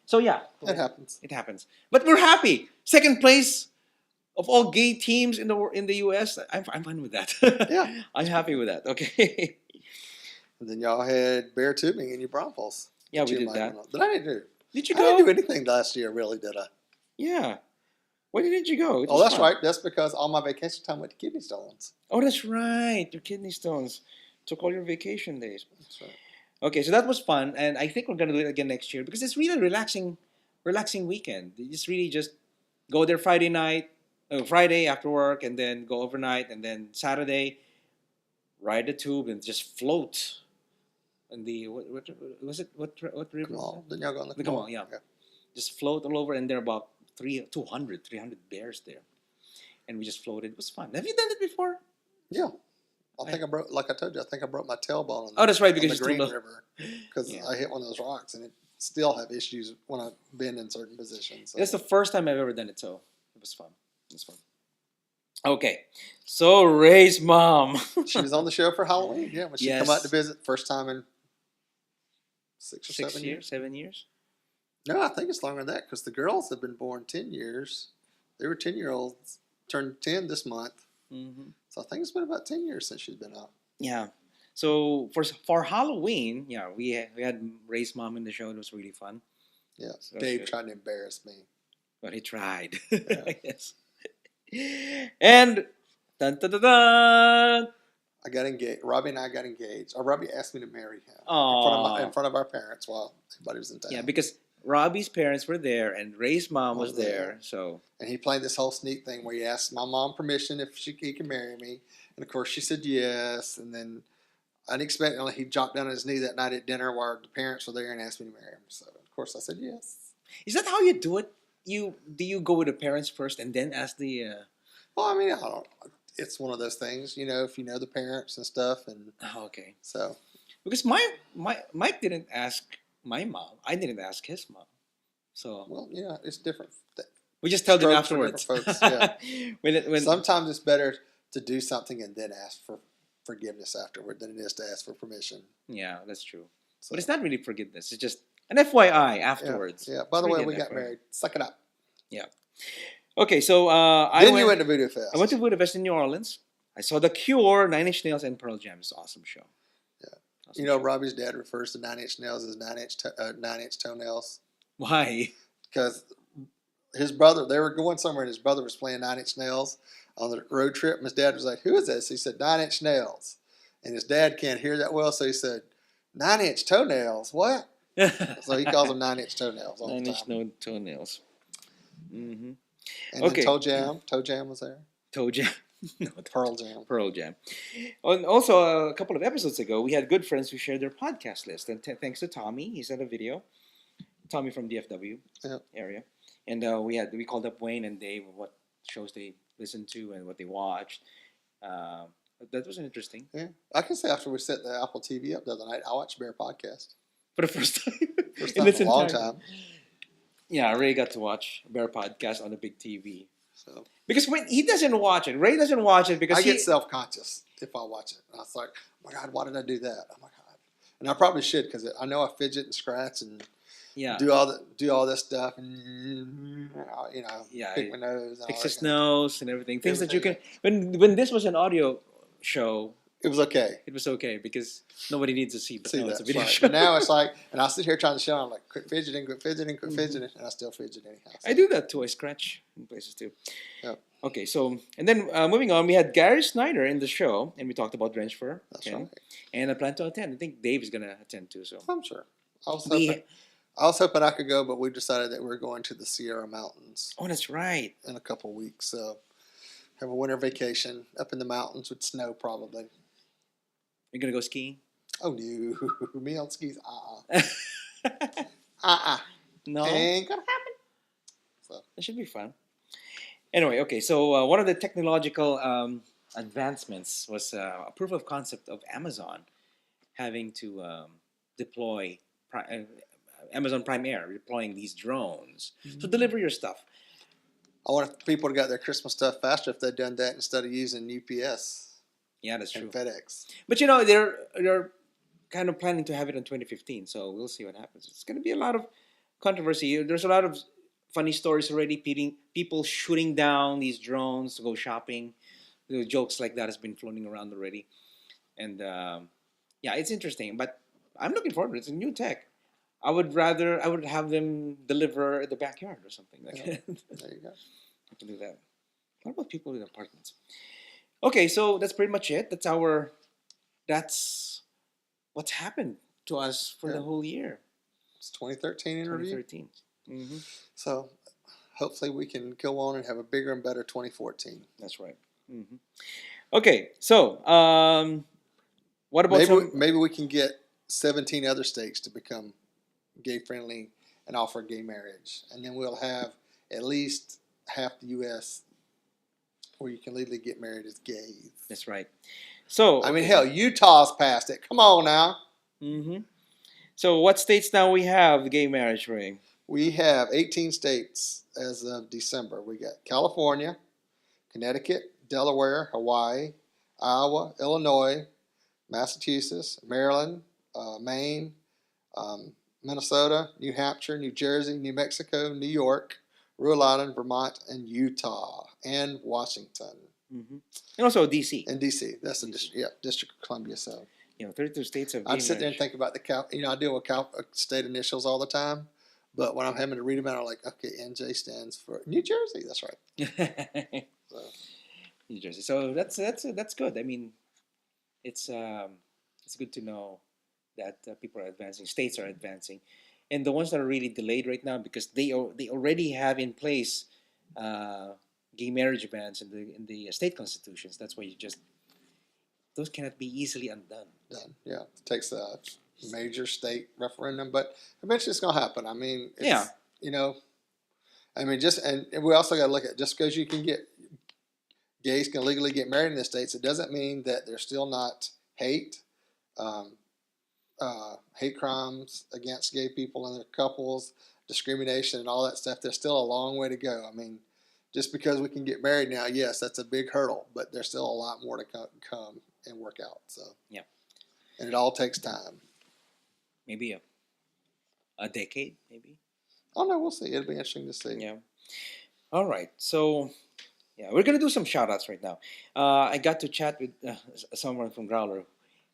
So It happens. It happens. But we're happy. Second place of all gay teams in the US. I'm fine with that. Yeah. I'm happy with that. Okay. And then y'all had bear tubing in your bronfos. Yeah, we did that. But I didn't do. Did you I go? didn't do anything last year, really, did I? Yeah. Why didn't you go? It Oh, was that's fun. right. That's because all my vacation time went to kidney stones. Oh, that's right. Your kidney stones took all your vacation days. That's right. Okay, so that was fun, and I think we're gonna do it again next year because it's really relaxing weekend. You just go there Friday after work, and then go overnight, and then Saturday ride the tube and just float. And what was it? What river? Kamal. Didn't y'all go on the The Kamal, yeah. Just float all over, and there are about 300 bears there, and we just floated. It was fun. Have you done it before? Yeah. I think I broke, like I told you, I think I broke my tailbone on Oh, that's right, on because the it's too Green low. River because Yeah. I hit one of those rocks and it still have issues when I've been in certain positions. So. That's the first time I've ever done it, so it was fun. It was fun. Okay, so Ray's mom. She was on the show for Halloween. Yeah, when she Yes. come out to visit, first time in 6 or 6 7 years, years. 7 years. No, I think it's longer than that because the girls have been born 10 years. They were 10-year-olds, turned 10 this month. Mm-hmm. So I think it's been about 10 years since she's been out. Yeah. So for Halloween, we had Ray's mom in the show. It was really fun. Yeah, So Dave good. tried to embarrass me. But he tried. Yeah. Yes. And dun, dun, dun, dun. I got engaged. Robbie and I got engaged. Or Robbie asked me to marry him Aw. in front of our parents while everybody was in town. Yeah, because Robbie's parents were there and Ray's mom was Was there. there. So And he played this whole sneak thing where he asked my mom permission if he can marry me. And of course she said yes. And then unexpectedly he dropped down on his knee that night at dinner while the parents were there and asked me to marry him. So of course I said yes. is that how you do it? Do you go with the parents first and then ask the? Well, I mean, I don't. It's one of those things, if you know the parents and stuff, and Oh, okay. so Because Mike didn't ask my mom. I didn't ask his mom. So well, it's different. we just tell them strokes for afterwards. different folks, when Sometimes it's better to do something and then ask for forgiveness afterward than it is to ask for permission. Yeah, that's true. So, But it's not really forgiveness. It's just an FYI afterwards. Yeah. By the It's way, really we an got FYI. married. Suck it up. Okay, so Then you went to Voodoo Fest. I went to Voodoo Fest in New Orleans. I saw The Cure, Nine Inch Nails, and Pearl Jam. It's an awesome show. Yeah. Awesome You know, show. Robbie's dad refers to 9 Inch Nails as 9 inch toenails Why? because his brother, they were going somewhere and his brother was playing 9 Inch Nails on the road trip. And his dad was like, "Who is this?" He said, 9 Inch Nails. And his dad can't hear that well, so he said, 9 inch toenails? What? So he calls them 9 inch toenails all the Nine time. Inch Toenails. Mm-hmm. And Okay. then Toe Jam was there. Toe Jam. No, Pearl Jam. Pearl Jam. And also, a couple of episodes ago, we had good friends who shared their podcast list. And thanks to Tommy, he sent a video. Tommy from DFW Yeah. area. And we called up Wayne and Dave of what shows they listened to and what they watched. That was interesting. Yeah. I can say after we set the Apple TV up the other night, I watched BearPodcast. For the first time. First in time its in a long entirety. time. Yeah, Ray got to watch BearPodcast on the big TV. So Because when he doesn't watch it, Ray doesn't watch it because I get self-conscious if I watch it. And I was like, oh my God, why did I do that? Oh my God. And I probably should because I know I fidget and scratch and yeah. do all this stuff and Yeah, pick my nose. And fix all his that kind of- nose and everything. Things that you can. Everything. When this was an audio show, It was okay. it was okay because nobody needs to see. But See now that. it's a video Right. show. But now it's like, and I sit here trying to show. I'm like, quit fidgeting, and I still fidget anyhow. So. I do that too. I scratch in places too. Yep. Okay, so and then moving on, we had Gary Snyder in the show, and we talked about Drench Fur. That's okay? right. And I plan to attend. I think Dave is gonna attend too. So I'm sure. I was We- hoping I could go, but we decided that we're going to the Sierra Mountains oh, that's right. in a couple of weeks. So have a winter vacation up in the mountains with snow probably. You're gonna go skiing? Oh no, me on skis? No, Ain't gonna happen. So it should be fun. Anyway, okay. So one of the technological advancements was a proof of concept of Amazon having to deploy Amazon Prime Air, deploying these drones to deliver your stuff. I wonder if people would have got their Christmas stuff faster if they'd done that instead of using UPS Yeah, that's true. and FedEx. But you know, they're kind of planning to have it in 2015, so we'll see what happens. It's going to be a lot of controversy. There's a lot of funny stories already. People shooting down these drones to go shopping. Jokes like that has been floating around already, and yeah, it's interesting. But I'm looking forward to it. It's a new tech. I would have them deliver at the backyard or something like Yeah. that. There you go. I can do that. What about people in apartments? Okay, so that's pretty much it. That's what's happened to us for the Yeah. whole year, It's 2013 in review. 2013. Mm-hmm. So hopefully we can go on and have a bigger and better 2014. That's right. Mm-hmm. Okay, so what about Maybe we can get 17 other states to become gay friendly and offer gay marriage, and then we'll have at least half the U.S. where you can legally get married as gays. That's right. So I mean, hell, Utah's passed it. Come on now. Mm-hmm. So what states now we have gay marriage ring? We have 18 states as of December. We got California, Connecticut, Delaware, Hawaii, Iowa, Illinois, Massachusetts, Maryland, Maine, Minnesota, New Hampshire, New Jersey, New Mexico, New York, Rhode Island, Vermont, and Utah, and Washington, Mm-hmm. And also DC. and D.C. That's the District of Columbia. So 32 states have gay I'd sit there marriage. and think about I deal with state initials all the time, but when I'm having to read them out, I'm like, okay, NJ stands for New Jersey. That's right. So, New Jersey. So that's good. I mean, it's good to know that people are advancing, states are advancing, and the ones that are really delayed right now because they already have in place gay marriage bans in the state constitutions. That's why those cannot be easily undone. done. Yeah, it takes a major state referendum, but eventually it's gonna happen. I mean, it's, Yeah. I mean, and we also got to look at just because you can get gays can legally get married in the states, it doesn't mean that there's still not hate crimes against gay people and their couples, discrimination and all that stuff. There's still a long way to go. I mean, just because we can get married now, yes, that's a big hurdle, but there's still a lot more to come and work out. So Yeah. and it all takes time. Maybe a decade, maybe. Oh no, we'll see. It'll be interesting to see. Yeah. All right. So, yeah, we're going to do some shout outs right now. I got to chat with someone from Growler,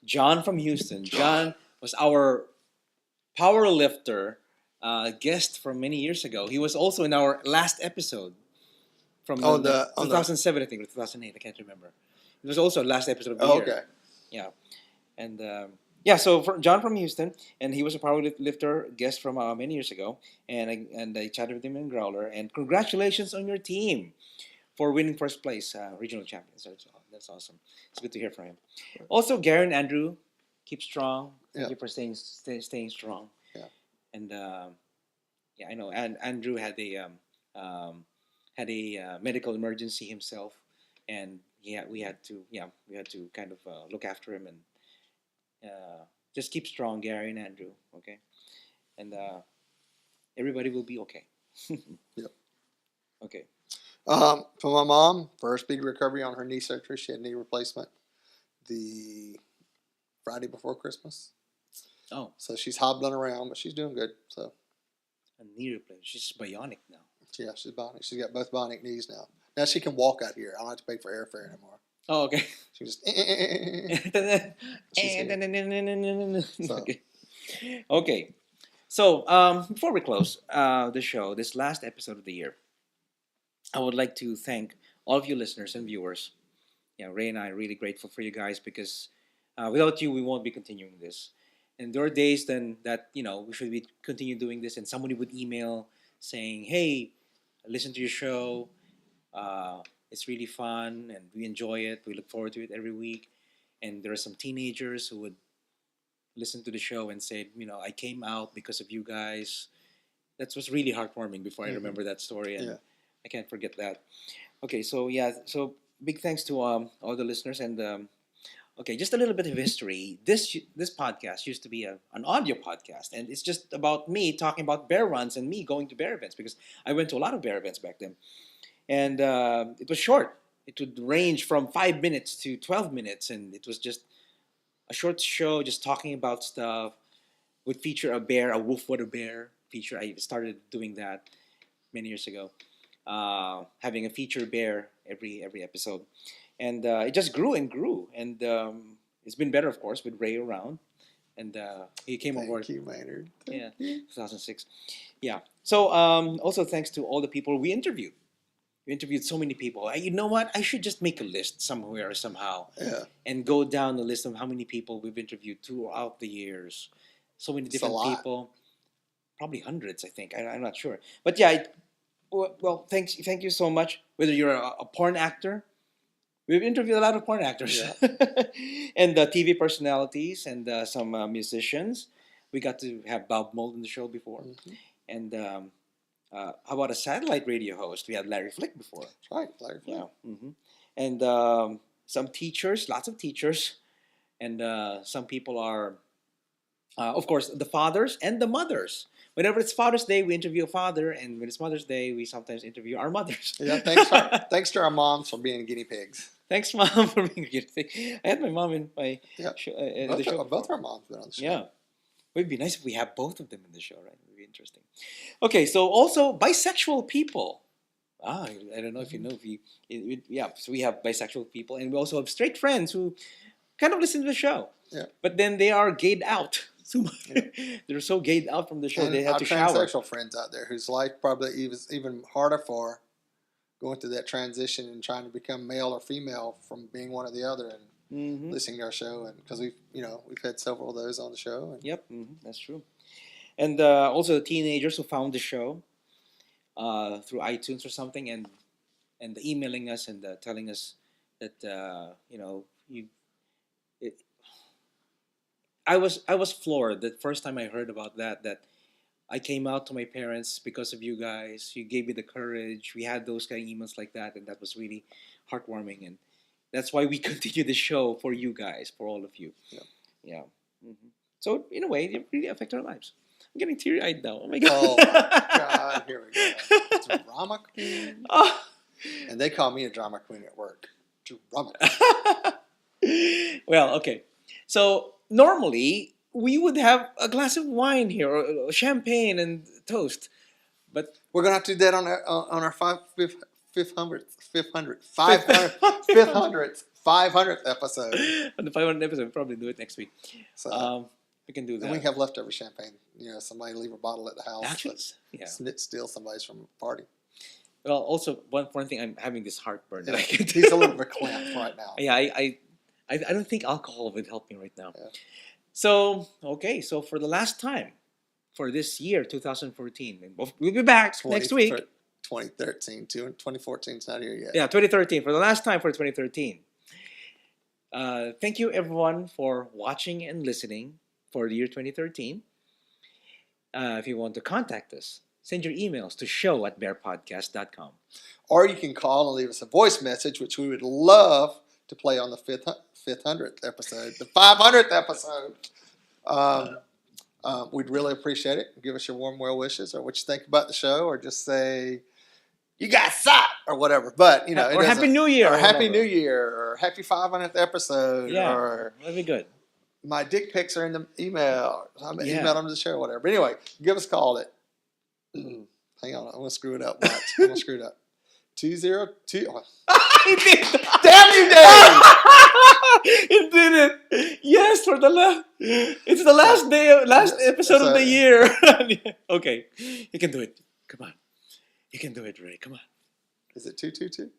John from Houston. John was our power lifter guest from many years ago. He was also in our last episode from On the 2007, I think, or 2008. I can't remember. It was also last episode of the Oh, year. okay. Yeah. And yeah, so John from Houston, and he was a power lifter guest from many years ago, and I chatted with him in Growler. And congratulations on your team for winning first place, regional champions. That's awesome. It's good to hear from him. Also, Gary and Andrew, keep strong. Thank Yeah. you for staying strong. Yeah. And yeah, I know. And Andrew had a medical emergency himself, and we had to kind of look after him and. Just keep strong, Gary and Andrew. Okay, and everybody will be okay. Yep. Okay. For my mom, for her speedy recovery on her knee surgery, she had knee replacement the Friday before Christmas. Oh, So she's hobbling around, but she's doing good. So a knee replacement. She's bionic now. yeah, she's bionic. She's got both bionic knees now. Now she can walk out here. I don't have to pay for airfare anymore. Oh, okay. She just So. Okay. Okay. So before we close the show, this last episode of the year, I would like to thank all of you listeners and viewers. Yeah, Ray and I are really grateful for you guys because without you, we won't be continuing this. And there are days then that we should be continue doing this, and somebody would email saying, "Hey, listen to your show. It's really fun, and we enjoy it. We look forward to it every week." And there are some teenagers who would listen to the show and say, "I came out because of you guys." That was really heartwarming. Before I remember that story, and Yeah. I can't forget that. Okay, so yeah, so big thanks to all the listeners, and okay, just a little bit of history. This podcast used to be an audio podcast, and it's just about me talking about bear runs and me going to bear events because I went to a lot of bear events back then, and it was short. It would range from 5 minutes to 12 minutes, and it was just a short show, just talking about stuff. Would feature a bear, a wolf with a bear feature. I started doing that many years ago, having a feature bear every episode, and it just grew and grew, and it's been better, of course, with Ray around, and he came on board. Thank you, Maynard. Yeah, 2006. Yeah. So also thanks to all the people we interviewed. We interviewed so many people. You know what? I should just make a list somewhere or somehow Yeah. and go down the list of how many people we've interviewed throughout the years. So many It's a different lot. people. Probably hundreds, I think. I'm not sure. But yeah, well, thank you so much. Whether you're a porn actor, we've interviewed a lot of porn actors, and TV personalities, and some musicians. We got to have Bob Mould in the show before, and how about a satellite radio host? We had Larry Flick before. That's right, Larry. Yeah, and some teachers, lots of teachers, and some people are, of course, the fathers and the mothers. Whenever it's Father's Day, we interview a father, and when it's Mother's Day, we sometimes interview our mothers. Yeah, thanks to our moms for being guinea pigs. Thanks, Mom, for being a guinea pig. I had my mom in my show, in the show. Both our moms been on the show. Yeah. It would be nice if we have both of them in the show, right? It would be interesting. Okay, so also bisexual people. I don't know if you know so we have bisexual people, and we also have straight friends who kind of listen to the show. Yeah. But then they are gayed out. They're so gayed out from the show And they have our to shower. transsexual friends out there whose life probably is even harder for going through that transition and trying to become male or female from being one or the other and listening to our show, and because we've had several of those on the show. And Yep, that's true. And also the teenagers who found the show through iTunes or something, and emailing us and telling us that I was floored the first time I heard about that I came out to my parents because of you guys. You gave me the courage. We had those kind of emails like that, and that was really heartwarming. And that's why we continue the show for you guys, for all of you. Yeah. So in a way, it really affect our lives. I'm getting teary-eyed now. Oh my god. Oh my God, here we go. It's drama queen. Oh. And they call me a drama queen at work. Drama queen. Well, okay. So normally we would have a glass of wine here, or champagne and toast. But We're gonna have to do that on our 500th episode. on the 500th episode, we'll probably do it next week. So We can do that. and we have leftover champagne. Somebody leave a bottle at the house. Actually, yeah. Steal somebody's from a party. Well, also one thing, I'm having this heartburn. Yeah, That I can do. he's a little bit clamped right now. Yeah, I don't think alcohol would help me right now. Yeah. So okay, so for the last time for this year, 2014, and we'll be back next week. 2013, 2014 is not here yet. Yeah, 2013 for the last time for 2013. Thank you everyone for watching and listening for the year 2013. If you want to contact us, send your emails to show@bearpodcast.com. Or you can call and leave us a voice message, which we would love to play on the 500th episode, the 500th episode. We'd really appreciate it. Give us your warm well wishes or what you think about the show, or just say, you guys suck, or whatever. But, Or Happy New Year. Or Happy whatever. New Year, or Happy 500th episod, Yeah, or that'd be good. my dick pics are in the email. I'm Yeah. email them to the show, or whatever. But anyway, give us a call at, hang on, I'm going to screw it up. Watch. I'm going to screw it up. 202. He did. Damn you, Dave! He did it. Yes, for the last. It's the last episode of the year. Okay, you can do it. Come on, you can do it, Ray. Come on. Is it 222?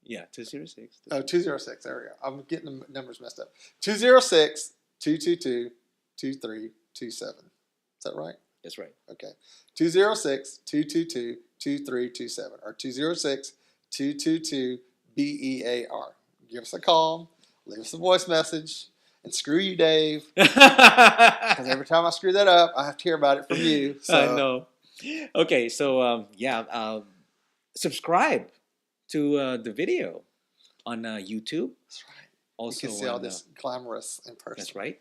Yeah, 206. Oh, 206. There we go. I'm getting the numbers messed up. 206 222 2327. Is that right? That's right. Okay. 206 222 2327 or 206 222 BEAR. Give us a call, leave us a voice message, and screw you, Dave. Because every time I screw that up, I have to hear about it from you. So. I know. Okay, so subscribe to the video on YouTube. That's right. Also, You can see all this glamorous in person. That's right.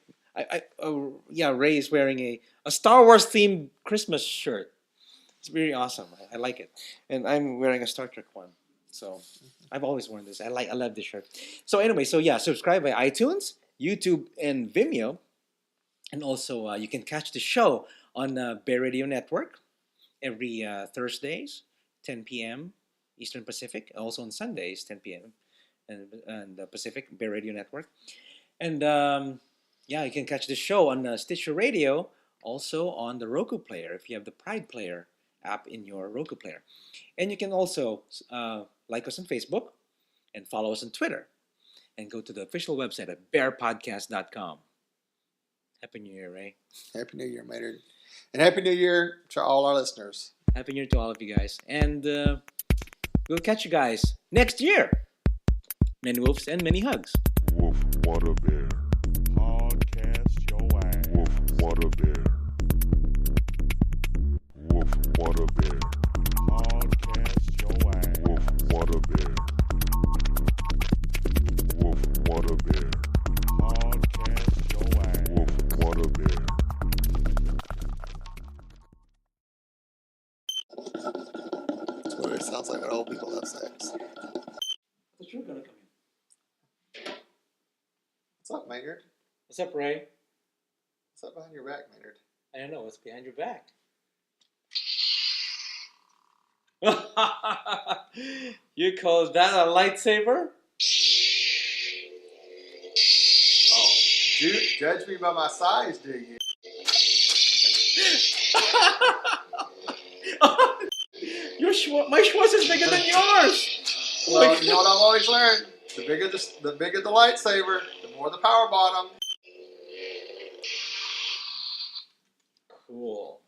Ray is wearing a Star Wars themed Christmas shirt. It's very awesome. I like it, and I'm wearing a Star Trek one. So I've always worn this. I love this shirt. So anyway, subscribe by iTunes, YouTube, and Vimeo, and also you can catch the show on Bear Radio Network every Thursdays, 10 p.m. Eastern Pacific, and also on Sundays, 10 p.m. and Pacific Bear Radio Network, and you can catch the show on Stitcher Radio, also on the Roku player if you have the Pride Player app in your Roku player, and you can also like us on Facebook and follow us on Twitter, and go to the official website at BearPodcast.com. Happy New Year, Ray. Happy New Year, Maynard. And Happy New Year to all our listeners. Happy New Year to all of you guys, and we'll catch you guys next year. Many wolves and many hugs. Woof, what a bear. Podcast your ass. Woof, what a bear. Woof, what a bear. Podcast your ass. Woof, what a bear. Woof, what a bear. Podcast your ass. Woof, what a bear. That's what it sounds like when old people have sex. What's gonna come in? What's up, Maynard? What's up, Ray? What's up behind your back, Maynard? I don't know what's behind your back. You call that a lightsaber? Oh, judge me by my size, do you? My Schwartz is bigger than yours. Well, you know what I've always learned? The bigger the lightsaber, the more the power bottom. Cool.